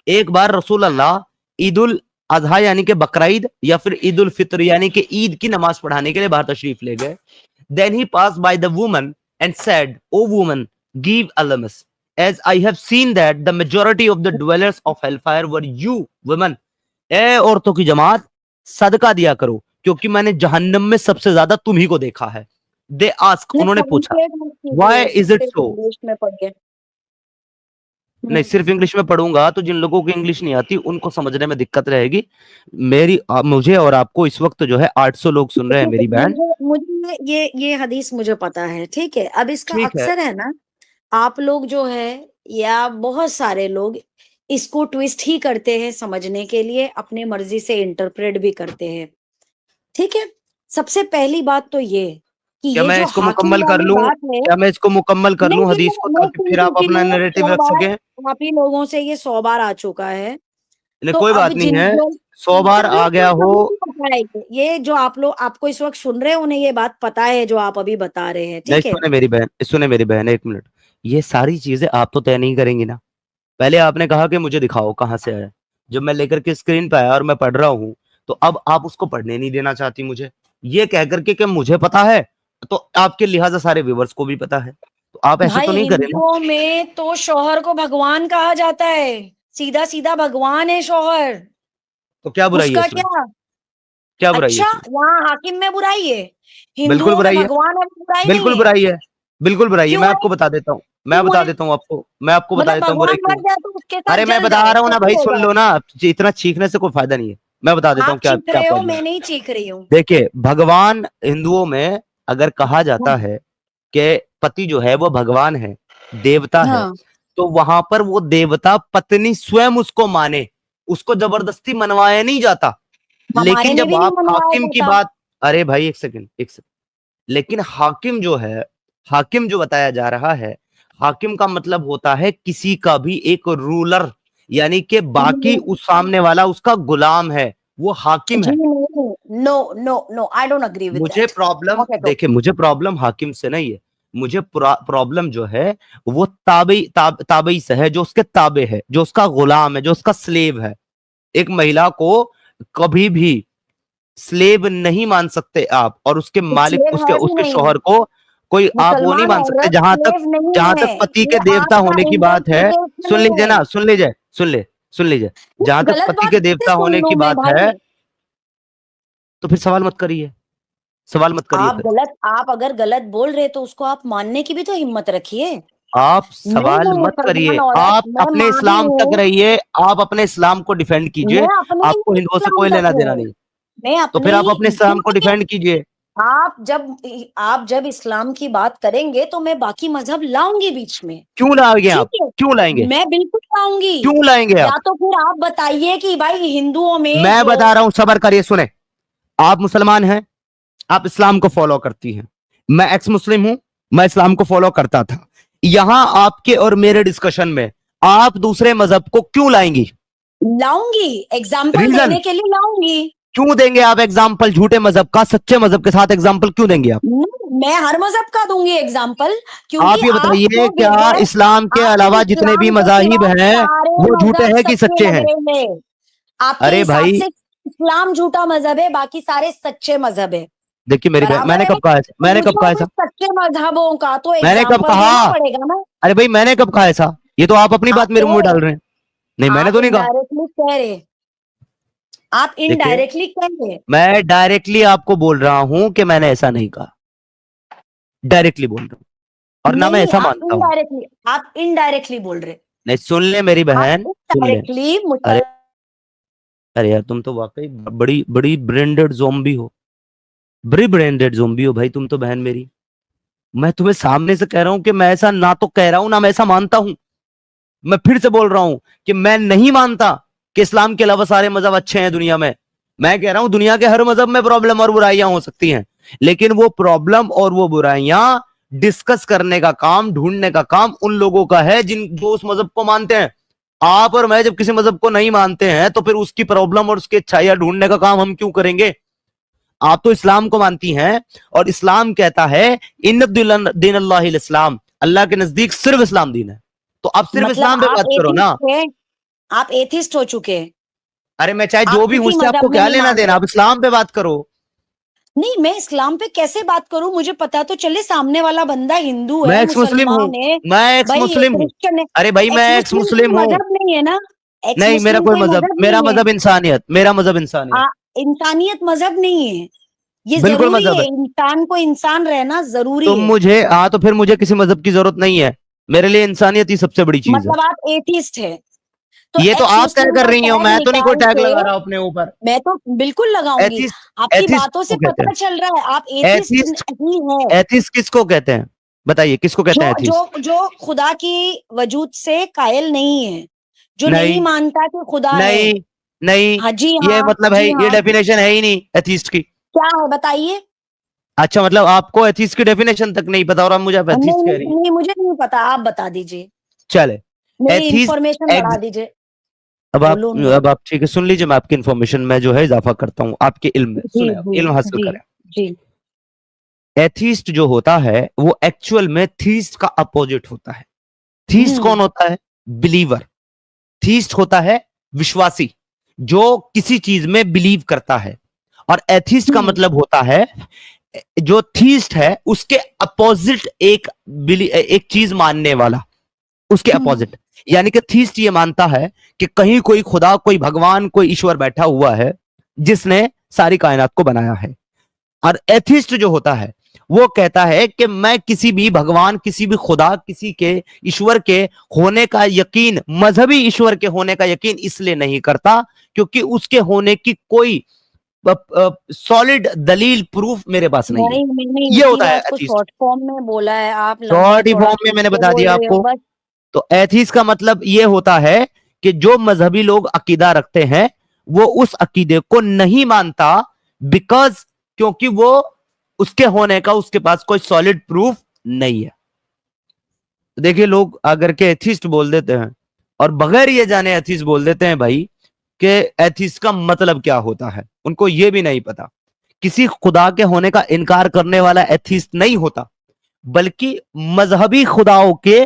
एक बार रसूल अल्लाह ईद उल अजहा यानी कि बकरीद या फिर ईद उल फित्र यानी कि ईद की नमाज पढ़ाने के लिए बाहर तशरीफ ले गए। Then he pass by the woman and said, O woman, give alms, as I have seen that the majority of the dwellers of hellfire were you women। ए औरतों की जमात सदका दिया करो क्योंकि मैंने जहन्नम में सबसे ज्यादा तुम ही को देखा है। दे आस्क, ये उन्होंने पूछा, ट्रांसलेट मत व्हाई कीजिए, इज इट सिर्फ सो? इंग्लिश में पढ़िए। नहीं, सिर्फ इंग्लिश में पढ़ूंगा तो जिन लोगों को इंग्लिश नहीं आती उनको समझने में दिक्कत रहेगी। मुझे और आपको इस वक्त जो है 800 लोग सुन रहे हैं मेरी बहन। मुझे मुझे ये हदीस मुझे पता है, ठीक है? अब इसका ठीक है, अक्सर है ना, आप लोग जो है या बहुत सारे लोग इसको ट्विस्ट ही करते हैं समझने के लिए, अपने मर्जी से इंटरप्रेट भी करते हैं, ठीक है? सबसे पहली बात तो ये कि क्या ये मैं जो इसको हाकिम मुकम्मल कर वाली लूं? बात है, क्या मैं इसको मुकम्मल कर लूं नहीं हदीस को, मैं ताकि फिर आप सुन अपना चुकी हूँ नैरेटिव 100 रख बार, सकें? आप ही लोगों से ये 100 बार आ चुका है। नहीं, तो कोई अब बात नहीं जिन है, लोग 100 बार जब आ गया हो। सभी को पता है कि ये जो आप लोग आपको इस वक्त सुन रहे हैं उन्हें ये बात पता है जो आप अभी बता रहे हैं, नहीं, ठीक है? सुने मेरी बहन, एक मिनट। ये सारी चीजें आप तो तय नहीं करेंगी ना। पहले आपने कहा कि मुझे दिखाओ कहां से आया, जब मैं लेकर के स्क्रीन पे आया और मैं पढ़ रहा हूं, तो अब आप उसको पढ़ने नहीं देना चाहती मुझे, ये कह करके कि मुझे पता है, तो आपके लिहाजा सारे व्यूवर्स को भी पता है, तो आप ऐसे तो भाई नहीं करें ना। हिंदुओं में तो शौहर को भगवान कहा जाता है, सीधा सीधा भगवान है शौहर। तो क्या बुराई है उसका इसमें? क्या? क्या बुराई है अच्छा, इसमें? यहाँ हाकिम में बुराई है, बिल्कुल हिंदुओं में बुराई है, भगवान में बुराई नहीं बिल्कुल है? बुराई है, बिल्कुल बुराई है। क्यों मैं है? आपको बता देता हूँ, क्यों है? मैं आपको बता मतलब देता हूँ बुराई भगवान क्यों। मर जाए तो उसके साथ अरे मैं जल बता जाए रहा हूँ तो ना क्या भाई, होगा? सुन लो ना, इतना चीखने से कोई फायदा नहीं है। मैं बता देता आप हूँ क्या चीख क्या रहे हो, प्रॉब्लम है। मैं नहीं चीख रही हूँ। देखिए, भगवान हिंदुओं में अगर कहा जाता है कि पति जो है वो भगवान है, देवता है, हाँ, तो वहां पर वो देवता पत्नी स्वयं उसको माने, उसको जबरदस्ती मनवाया नहीं जाता। हमारे लेकिन में जब भी नहीं आप मनवाया हाकिम की जाता। बात, अरे भाई एक सेकंड, एक सेकंड। लेकिन हाकिम जो है, हाकिम जो बताया जा रहा है, हाकिम का मतलब होता है किसी का भी एक रूलर, यानी कि बाकी उस सामने वाला उसका गुलाम है, वो हाकिम जी है। नहीं, no no no, I don't agree with मुझे दैट। प्रॉब्लम, ओके तो देखिए मुझे प्रॉब्लम हाकिम से नहीं है, मुझे प्रॉब्लम जो है वो ताबई से है, जो उसके ताबे है, जो उसका गुलाम है, जो उसका स्लेव है। एक महिला को कभी भी स्लेव नहीं मान सकते आप, और उसके मालिक, स्लेव उसके है भी उसके नहीं, शौहर को कोई आप वो नहीं मुसलमान मान सकते। औरत स्लेव नहीं जहां है। तक पति ये के देवता आपका होने की बात है, इंटरप्रिटेशन सुन लीजिए है। ना, सुन ले, सुन लीजिए, जहां तक गलत पति बात के कैसे देवता सुन होने लूं की मैं बात है, भाई? तो फिर सवाल मत करिए, सवाल मत करिए फिर। आप अगर गलत बोल रहे तो उसको आप मानने की भी तो हिम्मत रखिए। आप मैं सवाल मत मुसलमान करिए, औरत, आप मैं अपने माँ भी इस्लाम तक हूँ। रहिए, आप अपने इस्लाम को डिफेंड कीजिए, मैं अपने ही आपको हिंदुओं से इस्लाम कोई तक लेना देना हूँ। नहीं। मैं तो अपने फिर आप ही अपने इस्लाम को क्योंकि डिफेंड कीजिए। आप जब इस्लाम की बात करेंगे तो मैं बाकी मजहब लाऊंगी बीच में। क्यों लाएंगे ठीक आप, है, क्यों लाएंगे, मैं बिल्कुल लाऊंगी। क्यों लाएंगे या आप? तो फिर आप बताइए कि भाई हिंदुओं में मैं जो बता रहा हूं, सबर करिए, सुने। आप मुसलमान हैं, आप इस्लाम को फॉलो करती हैं, मैं एक्स मुस्लिम हूं, मैं इस्लाम को फॉलो करता था। यहां आपके और मेरे डिस्कशन में आप दूसरे मजहब को क्यों लाएंगी? लाऊंगी, एग्जाम्पल रीजन देने के लिए लाऊंगी। क्यों देंगे आप एग्जाम्पल? झूठे मजहब का सच्चे मजहब के साथ एग्जाम्पल क्यों देंगे आप? मैं हर मजहब का दूंगी एग्जाम्पल, क्योंकि आप ये आप बताइए, जो क्या इस्लाम के आपको अलावा जितने भी इस्लाम के मजाहिब सिवा हैं सारे वो झूठे मजहब हैं कि सच्चे सच्चे लग हैं? रहे हैं। आपके अरे हिसाब भाई, से इस्लाम झूठा मजहब है, बाकी सारे सच्चे मजहब है। देखिए मेरी बहन, बराबर मैंने है। कब कहा ऐसा? तो मैंने कब मुझे कहा भी ऐसा? सच्चे मजहबों का तो मैंने कब एग्जाम्पल कहा? देना पड़ेगा ना। अरे भाई, मैंने कब कहा ऐसा? ये तो आप अपनी आप बात मेरे मुंह में तो डाल रहे हैं। नहीं, मैंने आप तो नहीं कहा। इनडायरेक्टली कह रहे, आप देखिए, इनडायरेक्टली कह रहे। मैं डायरेक्टली आपको बोल रहा हूं कि मैंने ऐसा नहीं कहा, डायरेक्टली बोल रहा हूं, और ना मैं नहीं, ऐसा मानता हूं। आप इनडायरेक्टली बोल रहे। नहीं, सुन ले मेरी आप बहन, सुन ले। इनडायरेक्टली अरे, अरे यार, तुम तो वाकई बड़ी बड़ी ब्रेंडेड ज़ोंबी हो, बड़ी ब्रेंडेड ज़ोंबी हो भाई तुम तो, बहन मेरी। मैं तुम्हें सामने से कह रहा हूं कि मैं ऐसा ना तो कह रहा हूं, ना मैं ऐसा मानता हूं। मैं फिर से बोल रहा हूं कि मैं नहीं मानता कि इस्लाम के अलावा सारे मजहब अच्छे हैं दुनिया में। मैं कह रहा हूं दुनिया के हर मजहब में प्रॉब्लम और बुराइयां हो सकती हैं, लेकिन वो प्रॉब्लम और वो बुराइयां डिस्कस करने का काम, ढूंढने का काम उन लोगों का है जिन जो उस मजहब को मानते हैं। आप और मैं जब किसी मजहब को नहीं मानते हैं तो फिर उसकी प्रॉब्लम और उसकी अच्छाइयां ढूंढने का काम हम क्यों करेंगे? आप तो इस्लाम को मानती हैं, और इस्लाम कहता है इन दीन अल्लाह इस्लाम, अल्लाह के नजदीक सिर्फ इस्लाम दीन है। तो आप सिर्फ मतलब इस्लाम पे बात करो ना। आप एथिस्ट हो चुके हैं। अरे मैं चाहे आप जो भी हूं, किसी इससे आपको मजहब में क्या नहीं लेना मान देना? रहे। आप इस्लाम पे बात करो। नहीं, मैं इस्लाम पे कैसे बात करूं? मुझे पता तो चले सामने वाला बंदा हिंदू मैं है, एक्स मुस्लिम हूं, मुसलमान है, मैं एक्स भाई मुस्लिम हूं। क्रिश्चियन है। अरे भाई, तो मैं एक्स एक्स मुस्लिम मुस्लिम कोई हूं। मजहब नहीं है ना। एक्स नहीं, मेरा मुस्लिम कोई कोई मजहब, मजहब मेरा नहीं है। मजहब इंसानियत, मेरा मजहब इंसानियत। इंसानियत मजहब नहीं है। ये बिल्कुल जरूरी मजहब है, है। इंसान को इंसान रहना जरूरी तुम है। मुझे, हाँ, तो फिर मुझे किसी मजहब की जरूरत नहीं है। मेरे लिए इंसानियत ही सबसे बड़ी चीज है। मतलब आप एथिस्ट है। तो ये तो एक्स आप तय मुस्लिम कर का रही हो, टैग मैं तो नहीं कोई निकाल टैग के लगा रहा अपने ऊपर। मैं तो बिल्कुल लगाऊंगी। एथिस्ट, आपकी एथिस्ट बातों से किसको कहते पता हैं? चल रहा है आप एथिस्ट एथिस्ट, ही है। एथिस्ट किसको कहते हैं? बताइए, किसको कहते जो हैं जो एथिस्ट? जो खुदा की वजूद से कायल नहीं है, जो नहीं नहीं, मानता कि खुदा है। नहीं, नहीं, हाँ जी, ये हाँ मतलब है, जी, ये हाँ। डेफिनेशन है ही नहीं एथिस्ट की। क्या है बताइए? अच्छा, मतलब आपको एथिस्ट की डेफिनेशन तक नहीं पता और आप मुझे आप नहीं एथिस्ट कह रही नहीं हैं? नहीं, मुझे नहीं पता, आप बता दीजिए। चले, मेरी एथिस्ट, इंफॉर्मेशन बढ़ा दीजिए। अब आप, बोलो मैं। अब आप ठीक है, सुन लीजिए, मैं आपकी इन्फॉर्मेशन में जो है इजाफा करता हूँ आपके इल्म में। जी सुने, आप जी इल्म हासिल जी करें। जी। एथिस्ट जो होता है वो एक्चुअल में थीस्ट का अपोजिट होता है। थीस्ट हम्म कौन होता है? बिलीवर। थीस्ट होता है विश्वासी, जो किसी चीज में बिलीव करता है। और एथिस्ट का हम्म मतलब होता है, जो थीस्ट है उसके अपोजिट एक चीज मानने वाला, उसके हम्म अपोजिट। यानी कि थीस्ट ये मानता है कि कहीं कोई खुदा, कोई भगवान, कोई ईश्वर बैठा हुआ है जिसने सारी कायनात को बनाया है। और एथिस्ट जो होता है वो कहता है कि मैं किसी भी भगवान, किसी भी खुदा, किसी के ईश्वर के होने का यकीन, मजहबी ईश्वर के होने का यकीन इसलिए नहीं करता क्योंकि उसके होने की कोई सॉलिड दलील, प्रूफ मेरे पास नहीं है। नहीं, मैंने ये इसी होता है बात को एथिस्ट। शॉर्ट फॉर्म में बोला है, आप लंबा शॉर्ट चौड़ा फॉर्म में मैंने खींच के बता बोल दिया रहे हो आपको। बस। तो एथीस्ट का मतलब ये होता है कि जो मजहबी लोग अकीदा रखते हैं वो उस अकीदे को नहीं मानता, बिकॉज, क्योंकि वो उसके होने का उसके पास कोई सॉलिड प्रूफ नहीं है। तो देखिए, लोग अगर के एथिस्ट बोल देते हैं और बगैर ये जाने एथिस्ट बोल देते हैं भाई कि एथिस्ट का मतलब क्या होता है, उनको ये भी नहीं पता। किसी खुदा के होने का इनकार करने वाला एथिस्ट नहीं होता, बल्कि मजहबी खुदाओं के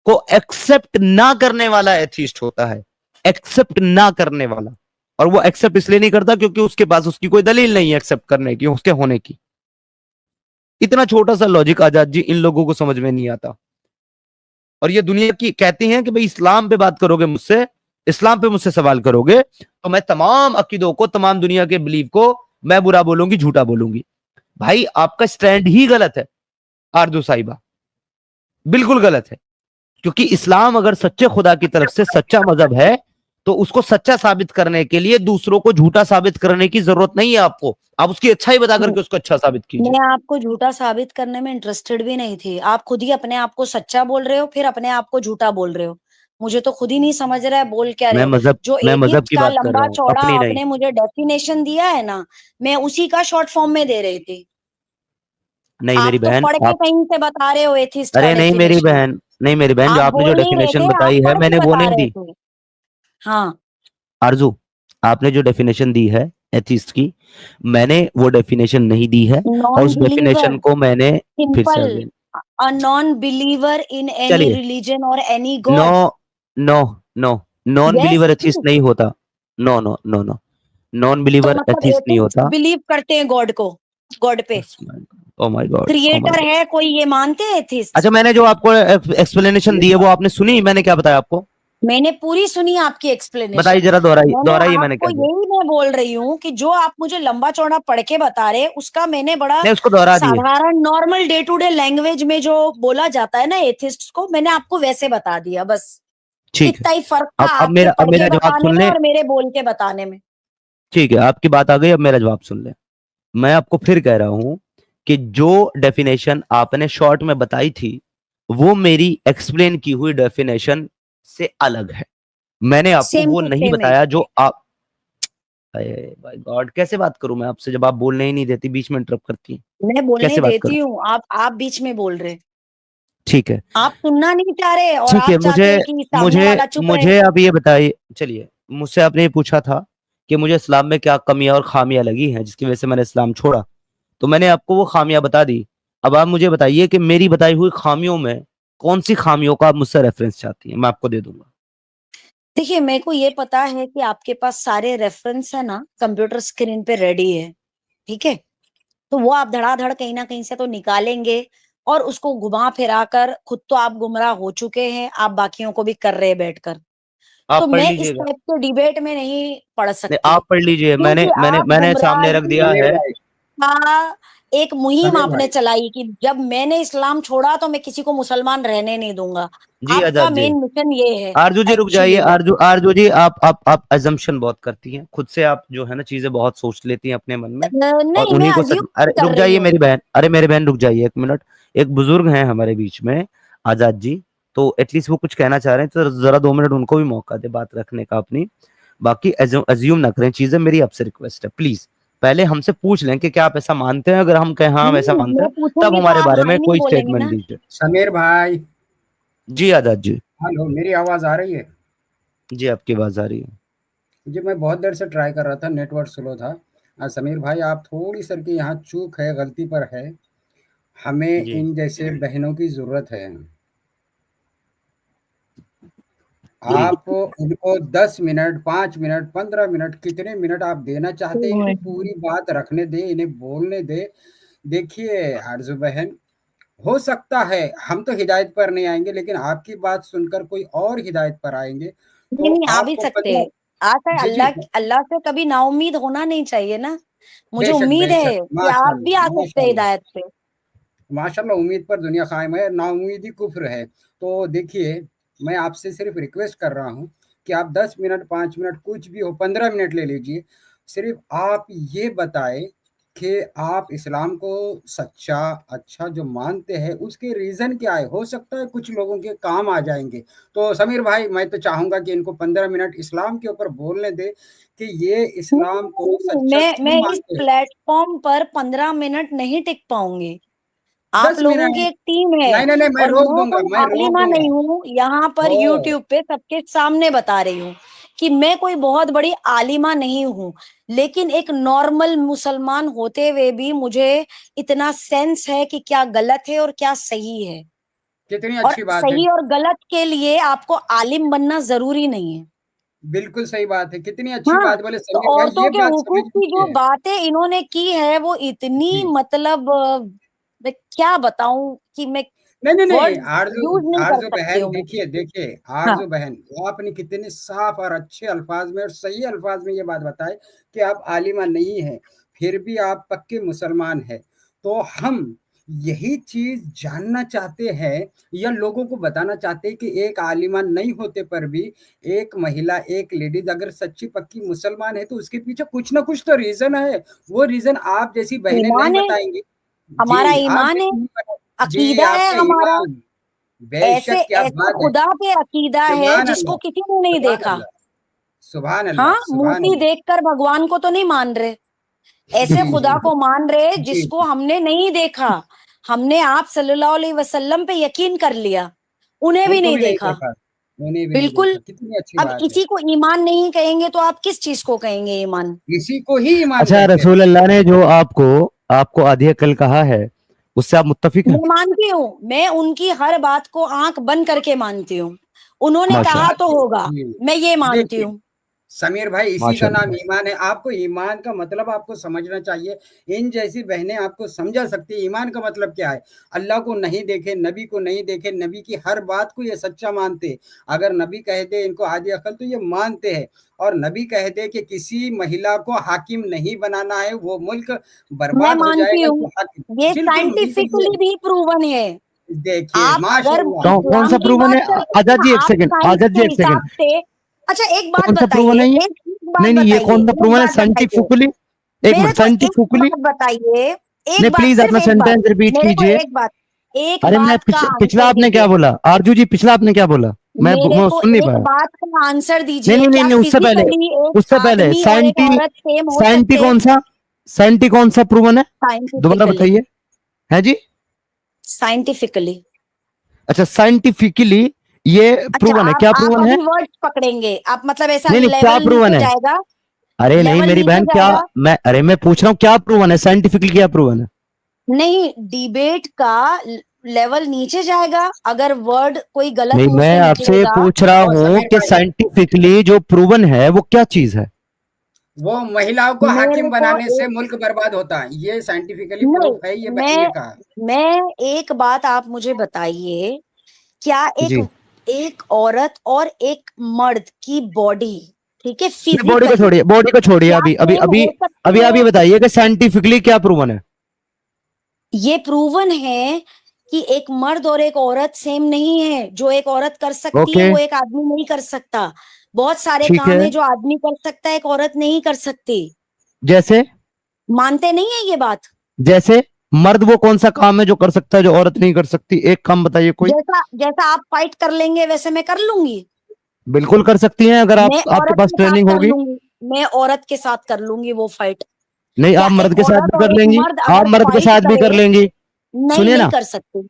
को एक्सेप्ट ना करने वाला एथिस्ट होता है। एक्सेप्ट ना करने वाला। और वो एक्सेप्ट इसलिए नहीं करता क्योंकि उसके पास उसकी कोई दलील नहीं है एक्सेप्ट करने की, उसके होने की। इतना छोटा सा लॉजिक आजाद जी इन लोगों को समझ में नहीं आता। और ये दुनिया की कहती हैं कि भाई इस्लाम पे बात करोगे मुझसे इस्लाम पे मुझसे सवाल करोगे तो मैं तमाम अकीदों को, तमाम दुनिया के बिलीव को मैं बुरा बोलूंगी, झूठा बोलूंगी। भाई आपका स्टैंड ही गलत है आरजू साहिबा, बिल्कुल गलत है। क्योंकि इस्लाम अगर सच्चे खुदा की तरफ से सच्चा मजहब है तो उसको सच्चा साबित करने के लिए दूसरों को झूठा साबित करने की जरूरत नहीं है आपको। आप उसकी अच्छाई बता करके उसको अच्छा साबित कीजिए। मैं आपको झूठा साबित करने में इंटरेस्टेड भी नहीं थी। आप खुद ही अपने आप को सच्चा बोल रहे हो, फिर अपने आप को झूठा बोल रहे हो। मुझे तो खुद ही नहीं समझ रहा है बोल क्या रहे हो। जो मैं मजहब एथिस्ट की का बात कर रहा लंबा हूँ, चौड़ा अपनी नहीं। आपने मुझे डेफिनेशन दिया है ना, मैं उसी का शॉर्ट फॉर्म में दे रही थी। नहीं मेरी आप तो बहन, पढ़ के आप, कहीं से बता रहे हो एथिस्ट का अरे नहीं मेरी डेफिनेशन। बहन, नहीं मेरी बहन, जो आप आपने जो बोल नहीं रहे डेफिनेशन थे, आप बताई है पढ़ के मैंने वो बता नहीं रहे दी। थे। हाँ, आरजू, आपने जो डेफिनेशन दी है एथिस्ट की, मैंने वो डेफिनेशन नहीं दी है। और नॉन उस बिलीवर, डेफिनेशन को मैंने फिर से simple, again- a non believer in any चलिए, रिलीजन और any no God. No no, non yes, believer atheist नहीं होता। No no no no, non तो बिलीवर मतलब एथिस्ट नहीं एथिस्ट होता। बिलीव करते हैं गॉड को, गॉड पे O my God, O my creator God. है कोई, ये मानते हैं एथिस्ट। अच्छा, मैंने जो आपको एक्सप्लेनेशन दी है वो आपने सुनी? मैंने क्या बताया आपको? मैंने पूरी सुनी आपकी बताइए एक्सप्लेनेशन। जरा, दोहराइए मैंने दोहराइए, मैंने आपको क्या दिया। यही मैं बोल रही हूँ कि जो आप मुझे लंबा चौड़ा पढ़ के बता रहे उसका मैंने बड़ा नहीं, उसको दोहरा दिए। साधारण normal day to day language में जो बोला जाता है ना एथिस्ट को, मैंने आपको वैसे बता दिया बस। ठीक है। इतना ही फर्क था अब आपके मेरा, पढ़ के जवाब बताने सुन में ले। और मेरे बोल के बताने में। ठीक है, आपकी बात आ गई, अब मेरा जवाब सुन ले। मैं आपको फिर कह रहा हूं कि जो डेफिनेशन आपने शॉर्ट में बताई थी वो मेरी एक्सप्लेन की हुई डेफिनेशन से अलग है। मैंने आपको सेम वो टू नहीं सेम है। बताया जो आप, बाय गॉड, कैसे बात करूं मैं आपसे जब आप बोलने ही नहीं देती, बीच में इंटरप्ट करती हैं? मैं बोलने कैसे बात देती करूं? हूँ, आप बीच में बोल रहे। ठीक है। आप सुनना नहीं चाह रहे और ठीक है, आप मुझे चाहते हैं कि सामने मुझे वाला चुप रहे। मुझे आप ये बताइए, चलिए, मुझसे आपने ये पूछा था कि मुझे इस्लाम में क्या कमियां और खामियां लगी हैं जिसकी वजह से मैंने इस्लाम छोड़ा, तो मैंने आपको वो खामियां बता दी। अब आप मुझे बताइए कि मेरी बताई हुई खामियों में कौन सी खामियों का आप मुझसे रेफरेंस चाहती हैं, मैं आपको दे दूंगा। देखिए, मेरे को ये पता है कि आपके पास सारे रेफरेंस है ना कंप्यूटर स्क्रीन पे रेडी है, ठीक है। तो वो आप धड़ाधड़ कहीं ना कहीं से तो निकालेंगे और उसको घुमा फिरा कर, खुद तो आप गुमराह हो चुके हैं, आप बाकियों को भी कर रहे हैं बैठकर। तो आप पढ़ मैं इस लीजिएगा। टाइप के डिबेट में नहीं पढ़ नहीं, सकती, आप पढ़ लीजिए, मैंने क्योंकि मैंने आप मैंने सामने रख दिया गुमराही है। का एक मुहिम समीर आपने भाई। चलाई कि जब मैंने इस्लाम छोड़ा तो मैं किसी को मुसलमान रहने नहीं दूंगा। जी आपका आजाद जी। मेन मिशन ये है आरजू जी रुक जाइए, एक्चुअली में। आरजू आरजू जी, आप अजम्पशन बहुत करती हैं खुद से, आप जो है ना चीजें बहुत सोच लेती हैं अपने मन में और नहीं, मैं उन्हीं को सच। अज्यूम अरे कर रुक रही जाइए हूँ। मेरी बहन, अरे मेरी बहन रुक जाइए एक मिनट। एक बुजुर्ग हैं हमारे बीच में, आजाद जी, तो एटलीस्ट वो कुछ कहना चाह रहे हैं तो जरा 2 मिनट उनको भी मौका दे बात रखने का अपनी। बाकी अज्यूम ना करें चीजें, मेरी आपसे रिक्वेस्ट है प्लीज। पहले हमसे पूछ लें कि क्या आप ऐसा मानते हैं, अगर हम कहें हाँ हम ऐसा मानते मैं हैं तब पूछूंगी तो हमारे आप बारे हाय में नहीं कोई बोलेंगे स्टेटमेंट ना। दीजिए। समीर भाई। जी आजाद जी। हेलो, मेरी आवाज आ रही है? जी आपकी आवाज आ रही है। जी, मैं बहुत देर से ट्राई कर रहा था, नेटवर्क स्लो था। समीर भाई, आप थोड़ी सर की यहाँ चूक है, गलती पर है। हमें जी इन जैसे बहनों की जरूरत है। जी। आप इनको 10 मिनट, 5 मिनट, 15 मिनट, कितने मिनट आप देना चाहते हैं, इनको पूरी बात रखने दे, इन्हें बोलने दे। देखिए आरजू बहन, हो सकता है हम तो हिदायत पर नहीं आएंगे, लेकिन आपकी बात सुनकर कोई और हिदायत पर आएंगे नहीं तो नहीं, आ भी आपको सकते पता। हैं। आता है, जी जी, अल्लाह अल्लाह से कभी नाउम्मीद होना नहीं चाहिए ना। मुझे बेशक उम्मीद बेशक, है कि आप भी आ माशाल्लाह सकते हैं माशाल्लाह। हिदायत पे। माशाल्लाह, उम्मीद पर दुनिया कायम है, नाउम्मीदी कुफ्र है। तो देखिए, मैं आपसे सिर्फ रिक्वेस्ट कर रहा हूँ कि आप 10 मिनट, 5 मिनट, कुछ भी हो, 15 मिनट ले लीजिए। सिर्फ आप ये बताएं कि आप इस्लाम को सच्चा, अच्छा जो मानते हैं, उसके रीज़न क्या है। हो सकता है कुछ लोगों के काम आ जाएंगे। तो समीर भाई, मैं तो चाहूंगा कि इनको 15 मिनट इस्लाम के ऊपर बोलने दे कि ये इस्लाम को नहीं, सच्चा क्यों मैं इस मानते हैं। प्लेटफॉर्म पर 15 मिनट नहीं टिक पाऊंगी। आप दस लोगों की मिनट एक टीम है नहीं नहीं नहीं, मैं और रोक मैं दूंगा, कोई मैं रोक आलिमा दूंगा। नहीं हूँ, यहाँ पर ओ, यूट्यूब पे सबके सामने बता रही हूँ कि मैं कोई बहुत बड़ी आलिमा नहीं हूँ। लेकिन एक नॉर्मल मुसलमान होते हुए भी मुझे इतना सेंस है कि क्या गलत है और क्या सही है। कितनी और अच्छी बात है। सही और गलत के लिए आपको आलिम बनना जरूरी नहीं है। बिल्कुल सही बात है, कितनी अच्छी हाँ, बात बोले तो समीर भाई, औरतों ये के बात समझ हुकूक की जो लीजिए। बातें इन्होंने की है वो इतनी जी मतलब मैं क्या बताऊं कि मैं नहीं नहीं नहीं, वर्ड आरजू यूज नहीं कर आरजू सकती बहन, हूँ मैं। देखिए देखिए, हाँ आरजू बहन, आपने कितने साफ और अच्छे अल्फाज में और सही अल्फाज में ये बात बताई कि आप आलिमा नहीं है, फिर भी आप पक्के मुसलमान हैं। तो हम यही चीज जानना चाहते हैं या लोगों को बताना चाहते हैं कि एक आलिमा नहीं होते पर भी एक महिला, एक लेडीज अगर सच्ची पक्की मुसलमान है तो उसके पीछे कुछ ना कुछ तो रीजन है। वो रीजन आप जैसी बहनें नहीं ईमान है, बताएंगी। हमारा जी, आप ईमान है, जैसी नहीं बताएंगी। जी, अकीदा है आपका हमारा। ईमान, ऐसे बेशक, क्या ऐसे बात है। खुदा पे अकीदा है सुभान जिसको अल्लाह, किसी ने नहीं सुभान देखा। अल्लाह, सुभान हाँ, अल्लाह, सुभान मूर्ति अल्लाह। देखकर भगवान को तो नहीं मान रहे, ऐसे जी, खुदा जी, को मान रहे जी, जिसको हमने नहीं देखा। हमने आप सल्लल्लाहु अलैहि वसल्लम पे यकीन कर लिया, उन्हें भी उनको नहीं भी नहीं देखा। देखा, उन्हें भी नहीं बिल्कुल। देखा, कितनी अच्छी अब बात है। इसी को ईमान नहीं कहेंगे तो आप किस चीज को कहेंगे ईमान? इसी को ही ईमान अच्छा, कहते हैं। रसूल अल्लाह ने जो आपको आपको आधी अकल कहा है, उससे आप मुत्तफिक हैं? मैं मानती हूँ, मैं उनकी हर बात को आंख बंद करके मानती हूँ। उन्होंने कहा माशाल्लाह, तो होगा, जी, मैं ये मानती देखिए हूँ। समीर भाई, इसी का नाम माशाल्लाह। ईमान है। आपको ईमान का मतलब आपको समझना चाहिए। इन जैसी बहनें आपको समझा सकती है ईमान का मतलब क्या है। अल्लाह को नहीं देखे, नबी को नहीं देखे, नबी की हर बात को ये सच्चा मानते। अगर नबी कह दे इनको आधी अकल तो ये मानते हैं। और नबी कह दे कि किसी महिला को हाकिम नहीं बनाना है, वो मुल्क मैं बर्बाद हो मानती जाएगा हूँ, तो हाकिम, ये बिल्कुल बिल्कुल साइंटिफिकली ये भी प्रूवन है। देखिए आप अगर माशाल्लाह। कौन इस्लाम सा की प्रूवन बात है? करते हैं आजाद ना, जी एक आप सेकंड, साइंस आजाद के जी एक हिसाब सेकंड। से। अच्छा, कौन सा प्रूवन है ये? नहीं नहीं, ये कौन सा एक प्रूवन है बात बताइए, साइंटिफिकली? एक मेरे मिनट, को एक साइंटिफिकली। बात बताइए। एक नहीं बात, प्लीज सिर्फ अपना एक बात, सेंटेंस रिपीट मेरे को कीजिए। एक अरे मैं बात का पिछला आंसर आपने क्या दीजिए। बोला आरजू जी, पिछला आपने क्या बोला? मेरे मैं को सुन नहीं एक पाया। बात का आंसर नहीं दीजिए, नहीं नहीं क्या नहीं, उससे पहले, फिजिकली एक उससे पहले आदमी और एक साइंटी औरत सेम हो साइंटी सकते हैं? कौन सा, साइंटी कौन सा प्रूवन है? दोबारा साइंटिफिकली, बताइए। है जी? साइंटिफिकली। अच्छा, साइंटिफिकली ये अच्छा, प्रूवन है, आप क्या आप प्रूवन है? अभी वर्ड्स पकड़ेंगे, आप मतलब ऐसा नहीं नहीं, क्या लेवल प्रूवन नीचे है? जाएगा, अरे नहीं लेवल मेरी नीचे बहन, क्या जाएगा। मैं पूछ रहा हूँ क्या प्रूवन है, साइंटिफिकली क्या प्रूवन है? नहीं, डिबेट का लेवल नीचे जाएगा अगर वर्ड कोई गलत नहीं, मुंह मैं से आपसे निकलेगा। पूछ रहा और हूँ समीर कि भाई, साइंटिफिकली जो प्रूवन है वो क्या चीज है? वो महिलाओं को मेरे हाकिम को बनाने से एक मुल्क बर्बाद होता है, ये साइंटिफिकली नहीं, प्रूफ है, ये बहन ने मैं कहा। मैं एक बात आप मुझे बताइए, क्या एक जी, एक औरत और एक मर्द की बॉडी, ठीक है, बॉडी को फिजिकली छोड़िए, बॉडी को छोड़िए, क्या अभी अभी सेम अभी हो अभी सकती आप ये है? बताइए कि साइंटिफिकली क्या प्रूवन है? ये प्रूवन है कि एक मर्द और एक औरत सेम नहीं है। जो एक औरत कर सकती है ओके, वो एक आदमी नहीं कर सकता। बहुत सारे ठीक काम है। है जो आदमी कर सकता है, एक औरत नहीं कर सकती। जैसे? मानते नहीं है ये बात? जैसे मर्द वो कौन सा काम है जो कर सकता है जो औरत नहीं कर सकती? एक काम बताइए कोई। जैसा जैसा आप फाइट कर लेंगे वैसे मैं कर लूंगी। बिल्कुल कर सकती हैं अगर आप मैं आपके औरत पास के साथ ट्रेनिंग कर होगी। लूंगी, मैं औरत के साथ कर लूंगी वो फाइट। नहीं, क्या आप मर्द एक के साथ औरत भी और कर एक लेंगी, मर्द आप अगर मर्द के फाइट साथ भी कर करे? लेंगी। नहीं, सुनिए नहीं ना, कर सकती।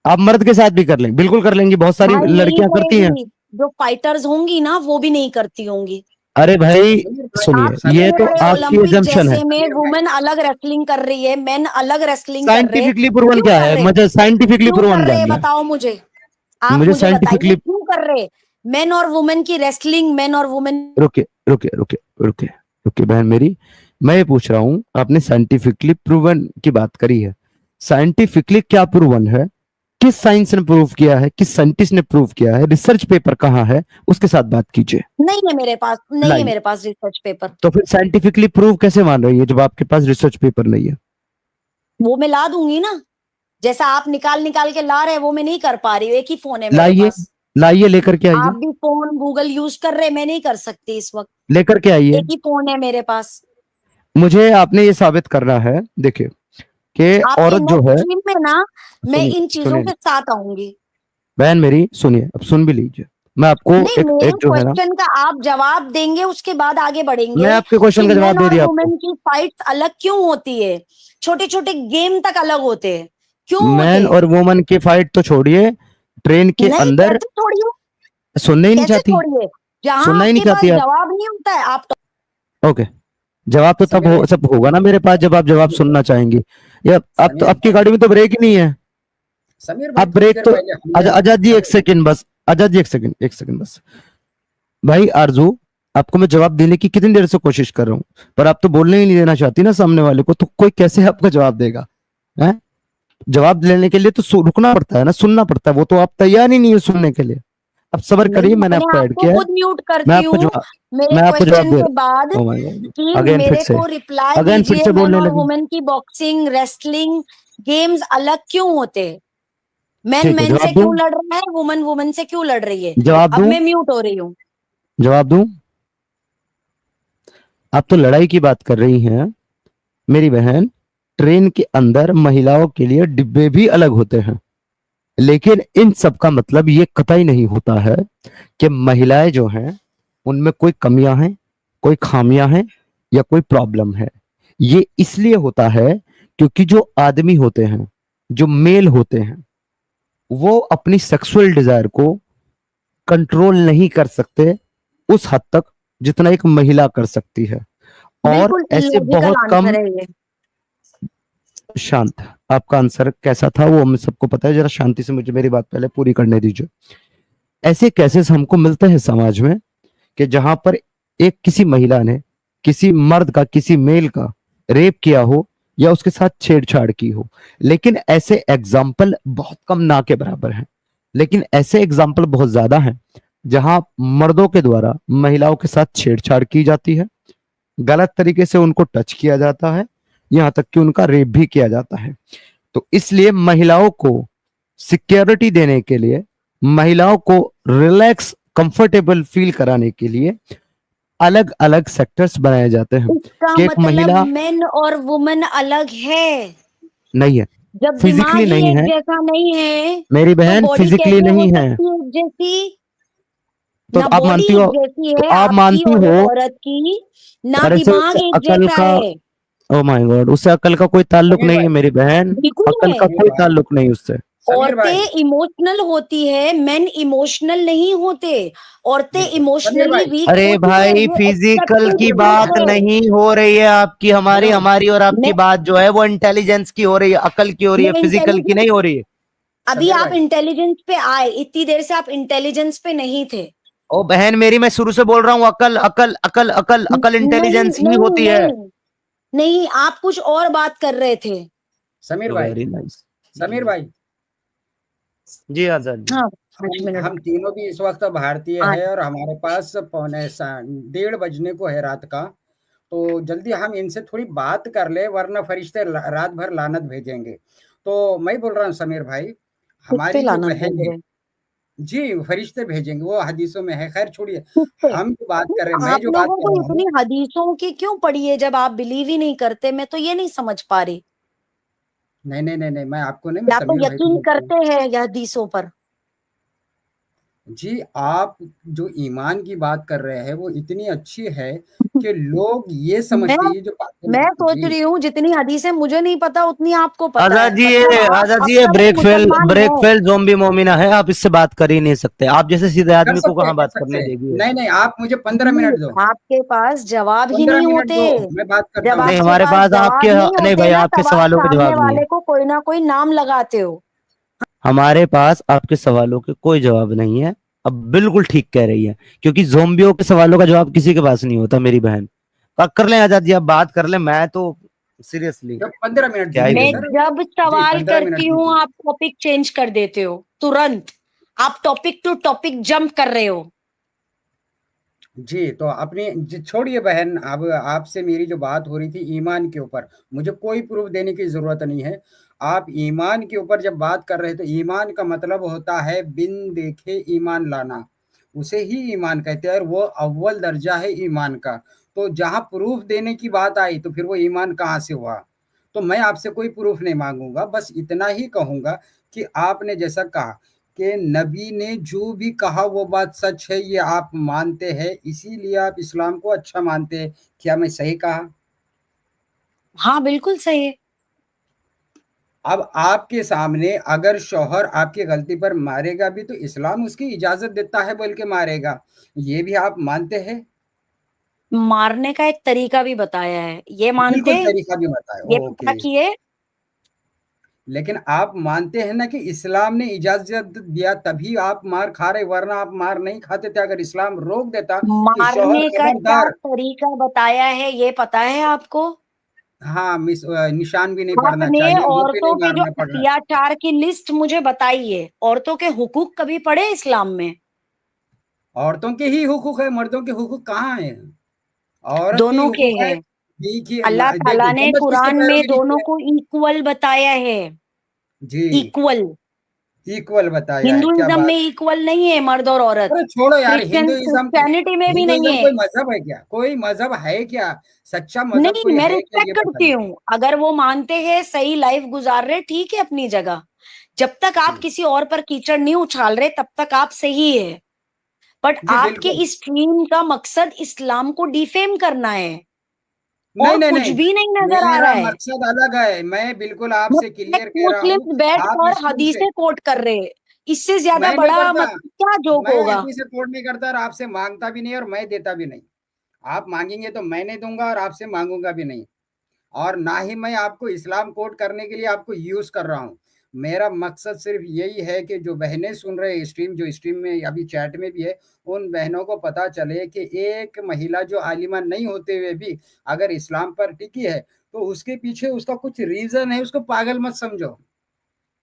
आप मर्द के साथ भी कर लेंगे, बिल्कुल कर लेंगी, बहुत सारी भाई नहीं लड़कियां करती हैं। करेंगी, जो फाइटर्स होंगी ना वो भी नहीं करती होंगी। अरे भाई समीर भाई, आप सुनिए, ये समीर तो देख रहे भाई, आपकी ओलंपिक एजम्पशन है। जैसे में समीर भाई, वुमेन अलग रेसलिंग कर रही है, मेन अलग रेसलिंग कर रहे, साइंटिफिकली प्रूवन क्यों क्या कर है, रहे? मुझे साइंटिफिकली क्यों प्रूवन कर रहे जानना है। बताओ मुझे, आप मुझे मुझे बताइए साइंटिफिकली, क्यों कर रहे? मेन और वुमेन की रेसलिंग, मेन और वुमेन। रुके रुके रुके रुके रुके बहन मेरी, मैं ये पूछ रहा हूँ, आपने साइंटिफिकली प्रूवन की बात करी है, साइंटिफिकली क्या प्रूवन है? किस साइंस ने प्रूव किया है, किस साइंटिस्ट ने प्रूव किया है, रिसर्च पेपर कहाँ है, उसके साथ बात कीजिए। नहीं है मेरे पास, नहीं है लाइए। मेरे पास रिसर्च पेपर। तो फिर साइंटिफिकली प्रूव कैसे मान रही है जब आपके पास रिसर्च पेपर नहीं है? वो मैं ला दूंगी ना, जैसा आप निकाल निकाल के ला रहे हैं वो मैं नहीं कर पा रही हूँ। एक ही फोन है मेरे लाइए, पास, लाइए, लेकर के आप आइए, भी फोन गूगल यूज कर रहे हैं, मैं नहीं कर सकती इस वक्त। लेकर के आइए। एक ही फोन है मेरे पास। मुझे आपने ये साबित करना है, देखिए, कि आपके औरत जो नेक्स्ट है, स्ट्रीम में ना मैं सुनिए इन चीजों सुनिए के साथ आऊंगी। बहन मेरी, सुनिए, अब सुन भी लीजिए। मैं आपको नहीं, एक मेरे एक जो है ना, क्वेश्चन का आप जवाब देंगे, उसके बाद आगे मैं बढ़ेंगे आपके कि क्वेश्चन का जवाब मेन दे और दिया आपको। वुमेन की फाइट्स अलग क्यों होती है, छोटे छोटे गेम तक अलग होते हैं, क्यों होते मैन हैं? और वुमन की फाइट तो छोड़िए, ट्रेन के नहीं, अंदर कैसे छोड़िए, सुनना ही नहीं कैसे चाहती, छोड़िए? जहां सुनना ही नहीं आपके पास चाहती आप। जवाब नहीं होता है आप तो। ओके, जवाब तो तब समीर भाई, सब होगा ना मेरे पास जब आप जवाब सुनना चाहेंगे। या अब तो समीर आपकी भाई, गाड़ी में तो ब्रेक ही नहीं है। समीर भाई, आप थोड़ी ब्रेक देर तो, पहले हमने आजाद जी एक समीर सेकंड बस, आजाद जी एक सेकंड बस। भाई आरजू, आपको मैं जवाब देने की कितनी देर से कोशिश कर रहा हूँ, पर आप तो बोलने ही नहीं देना चाहती ना सामने वाले को, तो कोई कैसे आपका जवाब देगा? हैं? जवाब लेने के लिए तो रुकना पड़ता है ना, सुनना पड़ता है, वो तो आप तैयार ही नहीं है सुनने के लिए। अब सब्र करिए, मैंने अपने आपको आप ऐड को किया है, खुद म्यूट मैं करती आपको हूँ जवाब मेरे मैं आपको जवाब क्वेश्चन दे के बाद रहा हूँ। Oh my God, कि अगेन फिर मेरे से को रिप्लाई अगेन फिर दीजिए, से मैन बोलने और लगे। वुमेन की बॉक्सिंग रेसलिंग गेम्स अलग क्यों होते? मैन ठीक है, मैन से जवाब दूं, क्यों लड़ रहा है, वुमन वुमन से क्यों लड़ रही है? जवाब अब दूं, मैं म्यूट हो रही हूँ। जवाब दूं। आप तो लड़ाई की बात कर रही हैं मेरी बहन। ट्रेन के अंदर महिलाओं के लिए डिब्बे भी अलग होते हैं, लेकिन इन सब का मतलब ये कतई नहीं होता है कि महिलाएं जो हैं उनमें कोई कमियां हैं, कोई खामियां हैं या कोई प्रॉब्लम है। ये इसलिए होता है क्योंकि जो आदमी होते हैं, जो मेल होते हैं, वो अपनी सेक्सुअल डिजायर को कंट्रोल नहीं कर सकते उस हद तक जितना एक महिला कर सकती है। और बिल्कुल ऐसे इलॉजिकल बहुत कम। आंसर है ये। शांत, आपका आंसर कैसा था वो हमें सबको पता है, जरा शांति से मुझे मेरी बात पहले पूरी करने दीजिए। ऐसे केसेस हमको मिलते हैं समाज में कि जहां पर एक किसी महिला ने किसी मर्द का, किसी मेल का रेप किया हो या उसके साथ छेड़छाड़ की हो। लेकिन ऐसे एग्जाम्पल बहुत कम, ना के बराबर हैं, लेकिन ऐसे एग्जाम्पल बहुत ज्यादा हैं जहां मर्दों के द्वारा महिलाओं के साथ छेड़छाड़ की जाती है, गलत तरीके से उनको टच किया जाता है, यहां तक कि उनका रेप भी किया जाता है। तो इसलिए महिलाओं को सिक्योरिटी देने के लिए, महिलाओं को रिलैक्स कंफर्टेबल फील कराने के लिए अलग अलग सेक्टर्स बनाए जाते हैं इसका कि एक मतलब महिला मेन और वुमन अलग है। नहीं है, जब फिजिकली दिमाग ही नहीं एक है जैसा नहीं है मेरी तो बहन, बॉडी फिजिकली कैसे हो नहीं है। सकती है एक जैसी? तो ना आप बॉडी मानती हो, एक जैसी तो है आप आपकी मानती और हो, एक औरत की, ना अरे से दिमाग उसे एक अकल जैसा का, है। ओ माय गॉड, उससे अकल का कोई ताल्लुक समीर नहीं है भाई, मेरी बहन, बिल्कुल अकल है। का समीर कोई भाई, ताल्लुक नहीं उससे। समीर भाई, औरतें इमोशनल होती है, मेन इमोशनल नहीं होते। औरतें बिल्कुल समीर इमोशनली भाई, वीक अरे होती है, भाई, ये फिजिकल एक्सेप्टेड की ट्रूथ बात है। नहीं हो रही है आपकी, हमारी हेलो, हमारी और आपकी मैं बात जो है वो इंटेलिजेंस की हो रही है, अकल की हो रही है, मैं फिजिकल की इंटेलिजेंस, नहीं हो रही है। अभी समीर आप भाई, इंटेलिजेंस पे आए, इतनी देर से आप इंटेलिजेंस पे नहीं थे। ओ बहन मेरी, मैं शुरू से बोल रहा हूँ, अकल अकल अकल अकल अकल नहीं इंटेलिजेंस ही नहीं होती है। नहीं नहीं, आप कुछ और बात कर रहे थे। समीर तो भाई, वेरी नाइस। समीर भाई, जी आजाद जी। हाँ, 5 मिनट हम तीनों भी इस वक्त भारतीय हाँ। है और हमारे पास 1:30 बजने को है रात का। तो जल्दी हम इनसे थोड़ी बात कर ले, वरना फरिश्ते रात भर लानत भेजेंगे। तो मैं बोल रहा हूँ समीर भाई, किस पे हमारी जो लानत बहन भेज है, रहे? जी फरिश्ते भेजेंगे, वो हदीसों में है। खैर छोड़िए, किस पे? हम जो बात कर रहे हैं, नहीं, मैं आप जो बात लोगों कर को रहा इतनी हूँ, हदीसों की क्यों पड़ी है जब आप बिलीव ही नहीं करते? मैं तो ये नहीं समझ पा रही। नहीं नहीं नहीं नहीं, मैं आपको नहीं, मैं या तो समीर भाई को यकीन बोल रहा हूँ। करते हैं या हदीसों पर? जी, आप जो ईमान की बात कर रहे हैं, वो इतनी अच्छी है कि लोग ये मैं समझते हैं, ये जो बातें मैं सोच जी, रही हूँ जितनी हदीसें मुझे नहीं पता उतनी आपको पता आजाद है। जी, ये मतलब आप आजाद अब जी, ये तक मुसलमान ब्रेक हैं। फेल जोम्बी मोमिना है, आप इससे बात कर ही नहीं सकते, आप जैसे सीधे कर आदमी को सकते हैं, कहाँ कर बात सकते करने हैं। देगी ये। नहीं, नहीं, आप मुझे 15 जी, मिनट दो, आपके पास जवाब ही 15 नहीं मिनट होते। दो, मैं बात करता जब हूँ। नहीं, आपके हमारे पास पास आपके, जवाब नहीं नहीं होते भाई, ना, आपके तब आप सवालों के सामने जवाब नहीं है। वाले को कोई ना कोई नाम लगाते हो। हमारे पास आपके सवालों के कोई जवाब नहीं है। अब बिल्कुल ठीक कह रही है, क्योंकि जोम्बियों के सवालों का जवाब किसी के पास नहीं होता मेरी बहन। अब कर लें आजाद जी, आप बात कर लें, मैं तो सीरियसली जब 15 मिनट क्या ही दीजिए मैं सर। जब जी, सवाल 15 मिनट करती हूँ दीजिए। आप टॉपिक चेंज कर देते हो तुरंत। आप टॉपिक टू टॉपिक जंप कर रहे हो। जी, तो अपनी जी छोड़िए बहन, अब आपसे मेरी जो बात हो रही थी ईमान के ऊपर, मुझे कोई प्रूफ़ देने की ज़रूरत नहीं है। आप ईमान के ऊपर जब बात कर रहे थे, तो ईमान का मतलब होता है बिन देखे ईमान लाना, उसे ही ईमान कहते हैं और वो अव्वल दर्जा है ईमान का। तो जहाँ प्रूफ़ देने की बात आई, तो फिर वो ईमान कहाँ से हुआ? तो मैं आपसे कोई प्रूफ़ नहीं माँगूँगा, बस इतना ही कहूँगा कि आपने जैसा कहा कि नबी ने जो भी कहा वो बात सच है, ये आप मानते हैं, इसीलिए आप इस्लाम को अच्छा मानते हैं। क्या मैं सही कहा? हाँ, बिल्कुल सही है। अब आपके सामने अगर शौहर आपकी गलती पर मारेगा भी, तो इस्लाम उसकी इजाज़त देता है बोल के मारेगा। ये भी आप मानते हैं? मारने का एक तरीका भी बताया है, ये मानते? बिल्कुल तरीका भी बताएँ, ये पता ओके। किए? लेकिन आप मानते हैं ना कि इस्लाम ने इजाज़त दिया तभी आप मार खा रहे, वरना आप मार नहीं खाते थे। अगर इस्लाम रोक देता कि शौहर मारने का क्या खबरदार, तरीका बताया है ये पता है आपको? हाँ, निशान भी नहीं पड़ना आपने चाहिए, मुँह पे औरतों नहीं के जो मारना पड़ रहा। अत्याचार की लिस्ट मुझे बताइए, औरतों के हुकूक कभी पढ़े इस्लाम में? औरतों के ही हुकूक है, मर्दों के हुकूक कहाँ है? औरत के ही दोनों के हुकूक है। हैं। देखिए अल्लाह ताला देखिए ने गुंबद किसके कुरान पैरों में में नीचे दोनों है? को इक्वल बताया है, जी, इक्वल। इक्वल बताया है, क्या हिंदुइज्म बात में इक्वल नहीं है मर्द और औरत, अरे छोड़ो यार क्रिश्चियनिटी में भी नहीं हिंदुइज्म है। कोई मज़हब है क्या? कोई मज़हब है क्या? सच्चा मज़हब नहीं, कोई मैं है क्या रिस्पेक्ट ये करती बताइए? हूँ, अगर वो मानते हैं सही लाइफ गुजार रहे, ठीक है अपनी जगह। जब तक आप जी, किसी और पर कीचड़ नहीं उछाल रहे तब तक आप सही है। बट जी आपके बिल्कुल। इस स्ट्रीम का मकसद इस्लाम को डिफेम करना है, नहीं, और नहीं, कुछ नहीं, भी नहीं नजर आ रहा मेरा है। मकसद अलग है। मैं बिल्कुल आपसे क्लियर कह रहा हूँ, मुस्लिम बैठ आप कर स्कूल से हदीसें कोट कर रहे हैं, इससे ज्यादा मैं नहीं बड़ा करता। मतलब क्या जोक मैं होगा? हदीसें कोट नहीं करता और आपसे माँगता भी नहीं और मैं देता भी नहीं। आप माँगेंगे तो मैं नहीं दूँगा और आपसे माँगूँगा भी नहीं। और ना ही मैं आपको इस्लाम कोट करने के लिए आपको यूज़ कर रहा हूँ। मेरा मकसद सिर्फ़ यही है कि जो बहनें सुन रहे हैं स्ट्रीम जो स्ट्रीम में अभी चैट में भी है, उन बहनों को पता चले कि एक महिला जो आलिमा नहीं होते हुए भी अगर इस्लाम पर टिकी है, तो उसके पीछे उसका कुछ रीज़न है, उसको पागल मत समझो।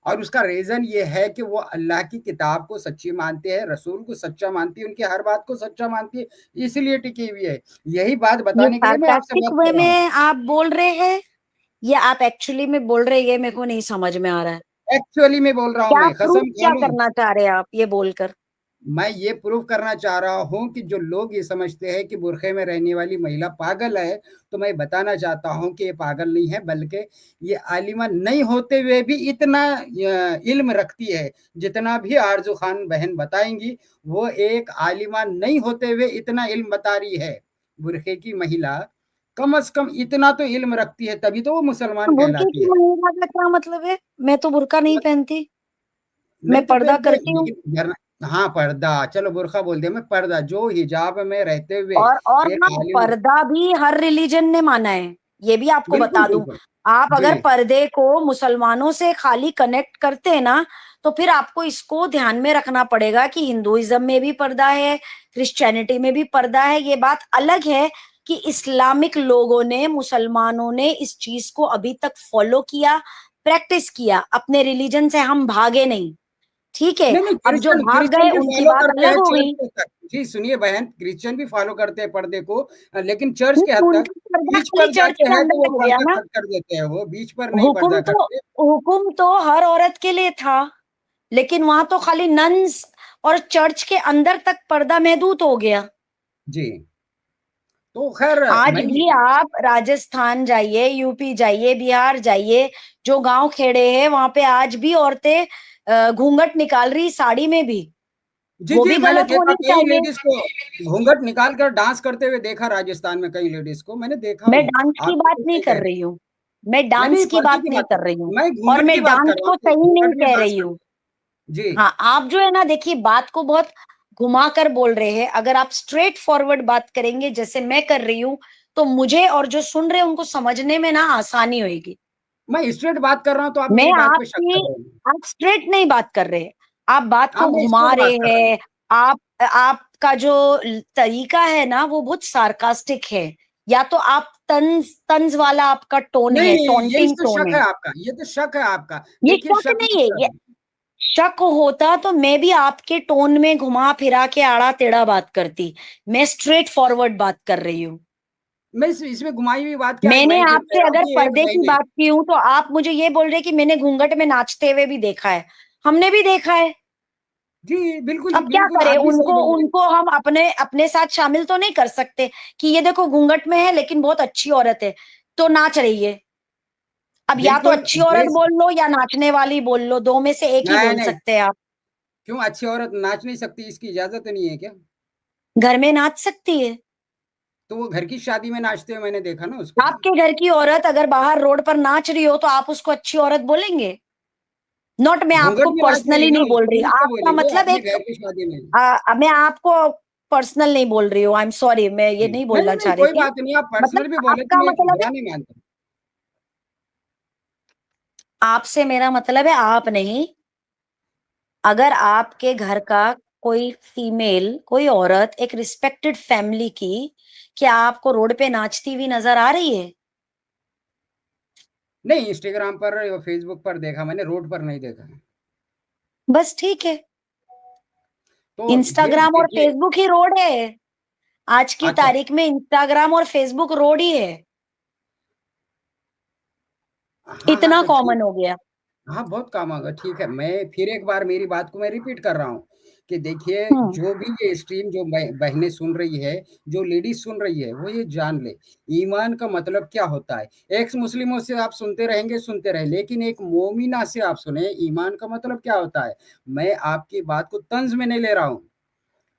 और उसका रीज़न ये है कि वो अल्लाह की किताब को सच्ची मानती है, रसूल को सच्चा मानती है, उनकी हर बात को सच्चा मानती है, इसलिए टिकी हुई है। यही बात ये बताने के लिए मैं आपसे सार्कास्टिक बात वे कर रहा हूँ। में आप बोल रहे हैं या आप एक्चुअली में बोल रहे हैं, ये मेरे को नहीं समझ में आ रहा है। एक्चुअली में बोल रहा हूँ क्या मैं, प्रूफ कसम खा क्या लूँ। करना चाह रहे हैं आप ये बोलकर? मैं ये प्रूव करना चाह रहा हूँ कि जो लोग ये समझते हैं कि बुरखे में रहने वाली महिला पागल है, तो मैं बताना चाहता हूँ कि ये पागल नहीं है, बल्कि ये आलिमा नहीं होते हुए भी इतना इल्म रखती है, जितना भी आरज़ू खान बहन बताएँगी, वो एक आलिमा नहीं होते हुए इतना इल्म बता रही है। बुरखे की महिला कम से कम इतना तो इल्म रखती है, तभी तो वो मुसलमान बुर्के कहलाती की है। महिला का क्या मतलब है? मैं तो बुर्का नहीं पहनती, मैं नहीं तो पर्दा फिर करती हूँ। लेकिन हाँ, पर्दा, चलो बुर्खा बोल दिया मैं, पर्दा जो हिजाब में रहते हुए और एक ना, आलिम पर्दा भी हर रिलीजन ने माना है, ये भी आपको बिल्कुल, बता दूं। बिल्कुल। आप जी, अगर पर्दे को मुसलमानों से खाली कनेक्ट करते हैं ना, तो फिर आपको इसको ध्यान में रखना पड़ेगा कि हिंदुइज्म में भी पर्दा है, क्रिश्चियनिटी में भी पर्दा है। ये बात अलग है कि इस्लामिक लोगों ने, मुसलमानों ने इस चीज को अभी तक फॉलो किया, प्रैक्टिस किया। अपने रिलीजन से हम भागे नहीं, ठीक है। नहीं, नहीं अब जो भाग क्रिश्चियन गए भी उनकी फ़ॉलो बात करते अलग हैं हो चर्च गई। के तक। जी, सुनिए बहन, क्रिश्चियन भी फ़ॉलो करते हैं पर्दे को लेकिन चर्च के हद नहीं, तक। उनका पर्दा बीच खाली पर चर्च जाते के हैं तो अंदर वो हो गया पर्दा ना। कर देते हैं वो, बीच पर नहीं हुक्म पर्दा तो करते। हुक्म तो हर औरत के लिए था, लेकिन वहां तो खाली नन्स और चर्च के अंदर तक पर्दा महदूद हो गया। जी, तो ख़ैर आज मैं ये भी आप राजस्थान जाइए, यूपी जाइए, बिहार जाइए, जो गांव खेड़े हैं वहां पे आज भी औरतें घूंघट निकाल रही, साड़ी में भी। जी, वो जी, भी मैंने गलत देखा होनी कई चाहिए। लेडीज़ को घूँघट निकाल कर डांस करते हुए देखा राजस्थान में कई लेडीज़ को, मैंने देखा मैं हूँ। डांस की आप बात बिल्कुल नहीं सही कह कर रहे रही हूँ, मैं हैं। नहीं, डांस नहीं, की पर्दे बात की नहीं बात कर रही हूँ, मैं और घूँघट की मैं बात कर डांस रहा हूँ को कि सही नहीं घूँघट में कह डांस रही हूँ। करते जी, हाँ, आप जो है ना, देखिए बात को बहुत घुमा कर बोल रहे हैं। अगर आप स्ट्रेट फॉरवर्ड बात करेंगे जैसे मैं कर रही हूँ, तो मुझे और जो सुन रहे हैं उनको समझने में ना आसानी होगी। मैं स्ट्रेट बात कर रहा हूँ तो आप मैं मेरी बात पे शक आपकी कर रहे हैं। आप स्ट्रेट नहीं बात कर रहे, आप बात हाँ, को मैं घुमा स्ट्रेट बात रहे कर रहा हूँ। हैं। आप आपका जो तरीका है ना, वो बहुत सार्कास्टिक है, या तो आप तंज तंज वाला आपका टोन है, नहीं, यही टोंटिंग तो टोन शक है। है आपका, ये तो शक है आपका। ये देखिए शक शक नहीं मत है, ये करो। शक होता तो मैं भी आपके टोन में घुमा फिरा के आड़ा टेढ़ा बात करती। मैं स्ट्रेट फॉरवर्ड बात कर रही हूँ। मैं इस इसमें घुमाई हुई बात क्या है, मैंने मैं जो कह आपसे रहा हूँ अगर कि एक पर्दे की महीने बात की हूं, तो आप मुझे ये बोल रहे कि मैंने घूंघट में नाचते हुए भी देखा है। हमने भी देखा है। जी, अब क्या बिल्कुल करें, आप भी सही उनको बोल रहे हैं। उनको हम अपने अपने साथ शामिल तो नहीं कर सकते कि ये देखो घूंघट में है लेकिन बहुत अच्छी औरत है, तो नाच रही है। अब या तो बिल्कुल, अच्छी औरत बेस बोल लो या नाचने वाली बोल लो, दो में से एक ही नहीं, बोल नहीं, सकते हैं आप। क्यों अच्छी औरत नाच नहीं सकती इसकी इजाज़त नहीं है क्या? घर में नाच सकती है। तो वो घर की शादी में नाचते हुए मैंने देखा ना उसको। आपके घर की औरत अगर बाहर रोड पर नाच रही हो, तो आप उसको अच्छी औरत बोलेंगे? नॉट, मैं घूँघट आपको में नाच रही है पर्सनली ना, नहीं बोल रही, उसको क्यों आपका बोलेंगे मतलब अपने एक घर की शादी में। मैं आपको पर्सनल नहीं बोल रही हूँ, आई एम सॉरी, मैं ये जी। नहीं नहीं, बोलना नहीं, चाह रही कोई थी। बात नहीं, आप पर्सनल मतलब भी बोले तो आपका मैं मतलब बुरा है, नहीं मानता। आपसे मेरा मतलब है आप नहीं, अगर आपके घर का कोई फीमेल, कोई औरत, एक रिस्पेक्टेड फैमिली की, क्या आपको रोड पे नाचती हुई नजर आ रही है? नहीं, इंस्टाग्राम पर या फेसबुक पर देखा मैंने, रोड पर नहीं देखा। बस ठीक है, तो ये इंस्टाग्राम और देखिए, फेसबुक ही रोड है। आज की अच्छा, तारीख में इंस्टाग्राम और फेसबुक रोड ही है, हाँ, हाँ, इतना तो ठीक, कॉमन हो गया। हाँ, बहुत काम होगा, ठीक है। मैं फिर एक बार मेरी बात को मैं रिपीट कर रहा हूँ कि देखिए, हम्म। जो भी ये स्ट्रीम जो बहनें सुन रही है, जो लेडीज़ सुन रही है, वो ये जान ले, ईमान का मतलब क्या होता है। एक्स मुस्लिमों से आप सुनते रहेंगे, सुनते रहे, लेकिन एक मोमिना से आप सुने, ईमान का मतलब क्या होता है। मैं आपकी बात को तंज़ में नहीं ले रहा हूँ।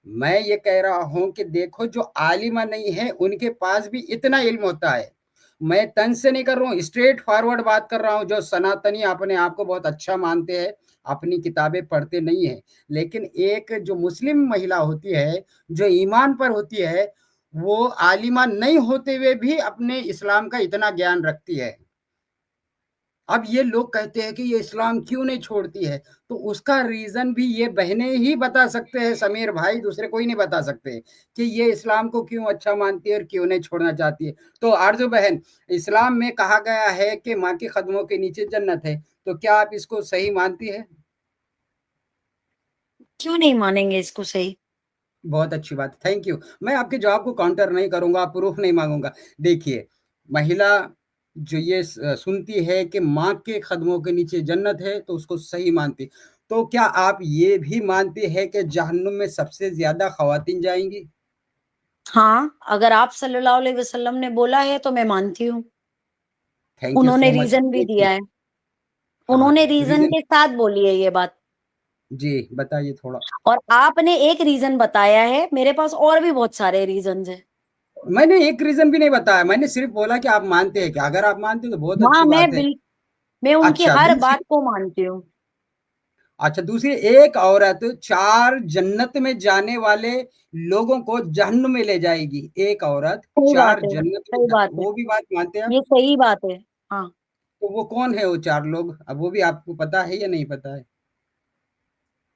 मैं ये कह रहा हूँ कि देखो, जो आलिमा नहीं है, उनके पास भी इतना इल्म होता है। मैं तंज से नहीं कर रहा हूँ, स्ट्रेट फॉरवर्ड बात कर रहा हूँ। जो सनातनी अपने आप को बहुत अच्छा मानते हैं, अपनी किताबें पढ़ते नहीं है, लेकिन एक जो मुस्लिम महिला होती है, जो ईमान पर होती है, वो आलिमा नहीं होते हुए भी अपने इस्लाम का इतना ज्ञान रखती है। अब ये लोग कहते हैं कि ये इस्लाम क्यों नहीं छोड़ती है, तो उसका रीज़न भी ये बहनें ही बता सकते हैं समीर भाई, दूसरे कोई नहीं बता सकते कि ये इस्लाम को क्यों अच्छा मानती है और क्यों नहीं छोड़ना चाहती है। तो आरज़ू बहन, इस्लाम में कहा गया है कि माँ के कदमों के नीचे जन्नत है, तो क्या आप इसको सही मानती है? क्यों नहीं मानेंगे इसको सही? बहुत अच्छी बात, थैंक यू। मैं आपके जवाब को काउंटर नहीं करूँगा, प्रूफ नहीं माँगूँगा। देखिए, महिला जो ये सुनती है कि माँ के कदमों के नीचे जन्नत है, तो उसको सही मानती। तो क्या आप ये भी मानती हैं कि जहन्नुम में सबसे ज़्यादा ख़वातीन जाएँगी? हाँ, अगर आप सल्लल्लाहु अलैहि वसल्लम ने बोला है तो मैं मानती हूँ। थैंक यू उन्होंने सो मच। रीज़न भी देखिए, दिया है। हाँ, उन्होंने रीज़न रीज़न, के साथ बोली है ये बात। जी, बताइए थोड़ा। और आपने एक रीज़न बताया है, मेरे पास और भी बहुत सारे रीज़न्स हैं। मैंने एक रीज़न भी नहीं बताया, मैंने सिर्फ़ बोला कि आप मानते हैं क्या? अगर आप मानते हैं तो बहुत हाँ, अच्छी बात है। मैं उनकी अच्छा, हर दूसरी, बात को मानती हूँ। अच्छा, दूसरी, एक औरत 4 जन्नत में जाने वाले लोगों को जहन्नुम में ले जाएगी। एक औरत सही 4 बात है, जन्नत में सही बात है। वो भी बात मानते हैं आप? ये सही बात है। हाँ, तो वो कौन है वो 4 लोग? अब वो भी आपको पता है या नहीं पता है?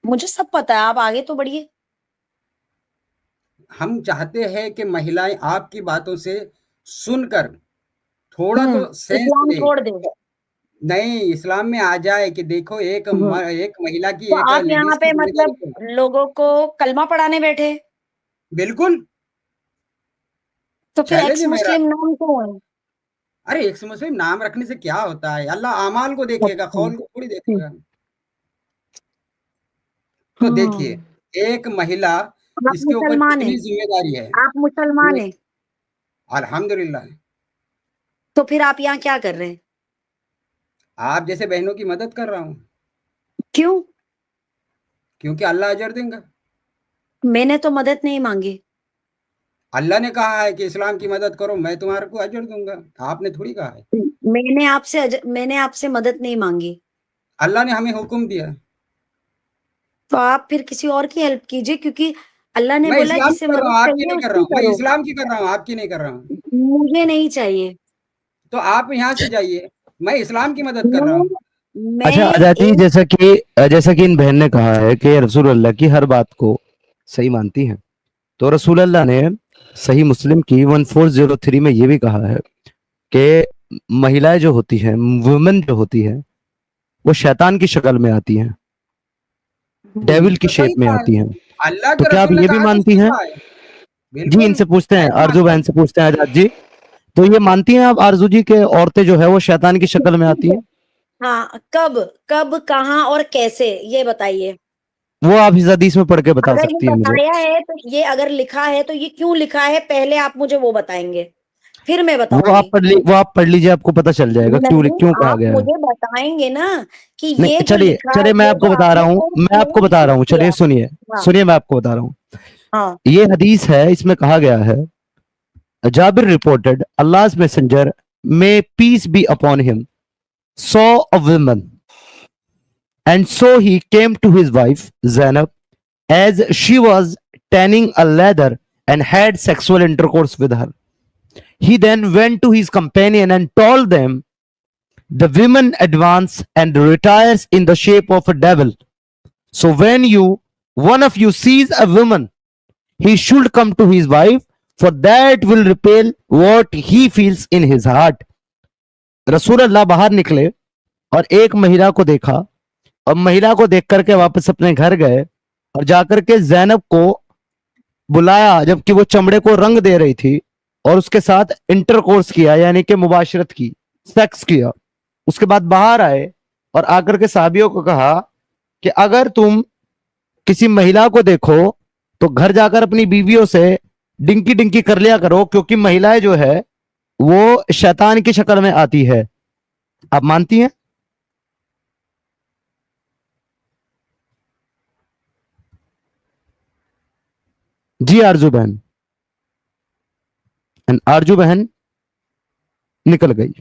मुझे सब पता है, आप आगे तो बढ़िए। हम चाहते हैं कि महिलाएँ आपकी बातों से सुनकर थोड़ा हुँ, तो सेंस इस्लाम लें। छोड़ दें। नहीं, इस्लाम में आ जाए कि देखो, हुँ, एक महिला की, तो एक आप यहाँ लेडीज़ की पे ज़िम्मेदारी मतलब क्या है? लोगों को कलमा पढ़ाने बैठे, बिल्कुल, तो फिर चैलेंज एक्स है मेरा। मुस्लिम नाम क्यों है? अरे! एक मुस्लिम नाम रखने से क्या होता है? अल्लाह अमाल को देखेगा, अच्छा। कौल को थोड़ी हुँ, देखेगा। तो देखिए, हाँ, एक महिला, आप इसके ऊपर मुसलमान हैं, कितनी ज़िम्मेदारी है। आप मुसलमान ये हैं, अल्हम्दुलिल्लाह, तो फिर आप यहाँ क्या कर रहे हैं? आप जैसे बहनों की मदद कर रहा हूँ, क्यों? क्योंकि अल्लाह अजर देगा। मैंने तो मदद नहीं माँगी। अल्लाह ने कहा है कि इस्लाम की मदद करो, मैं तुम्हारे को अजर दूँगा। आपने थोड़ी कहा है। मैंने आपसे मदद नहीं माँगी। अल्लाह ने हमें हुक्म दिया। तो आप फिर किसी और की हेल्प कीजिए, क्योंकि अल्लाह ने मैं बोला है इस्लाम जिससे की कर रहा मदद हूँ, आपकी चाहिए नहीं कर रहा उसकी हूँ। मैं करो। इस्लाम की कर रहा हूँ, आपकी नहीं कर रहा हूँ। मुझे नहीं चाहिए। तो आप यहाँ से जाइए, मैं इस्लाम की मदद कर रहा मैं हूँ। मैं अच्छा आजादी, एक जैसा कि इन बहन ने कहा है कि रसूल अल्लाह की हर बात को सही मानती हैं, तो रसूल अल्लाह ने सही मुस्लिम की 1403 में ये भी कहा है कि महिलाएं जो होती हैं, वुमेन जो होती है, वो शैतान की शक्ल में आती हैं, डेविल की तो सही शेप में कहा है। आती हैं। अल्लाह तो के क्या आप रसूल ने ये भी कहा तो मानती सही हैं? कहा है। जी, बिल्कुल, इनसे पूछते हैं, मैं भी आरजू मानता बहन हूँ। से पूछते हैं आजाद जी, तो ये मानती हैं आप आरजू जी के औरतें जो है वो शैतान की शक्ल में आती हैं? हाँ, कब, कब, कहाँ और कैसे ये बताइए? वो आप इस हदीस में पढ़ के बता अगर ये सकती हैं मुझे। बताया है तो ये अगर लिखा है तो ये क्यों लिखा है, पहले आप मुझे वो बताएँगे, फिर मैं बताऊँगी। वो आप पढ़ लीजिए, आपको पता चल जाएगा क्यों नहीं, क्यों कहा आप गया है। मुझे बताएँगे ना कि ये नहीं, जो चलिए लिखा है, चलिए, मैं ये आपको जो बता रहा आपने हूँ, कोट मैं आपको बता रहा हूँ, किया। चलिए सुनिए, हाँ, सुनिए, मैं आपको बता रहा हूँ। हाँ, ये हदीस है, इसमें कहा गया है, Jabir reported, Allah's messenger, may peace be upon him, saw a woman, and so he came to his wife Zainab as she was tanning a leather and had sexual intercourse with her. He then went to his companion and told them, the women advance and retires in the shape of a devil. So when one of you sees a woman, he should come to his wife, for that will repel what he feels in his heart. रसूल अल्लाह बाहर निकले और एक महिला को देखा, और महिला को देख करके वापस अपने घर गए और जाकर के जैनब को बुलाया, जबकि वो चमड़े को रंग दे रही थी, और उसके साथ इंटरकोर्स किया, यानी कि मुबाशरत की, सेक्स किया। उसके बाद बाहर आए और आकर के साहबियों को कहा कि अगर तुम किसी महिला को देखो तो घर जाकर अपनी बीवियों से डिंकी डिंकी कर लिया करो, क्योंकि महिलाएं जो है वो शैतान की शक्ल में आती है। आप मानती हैं? जी आरजू बहन। एंड आरजू बहन निकल गई।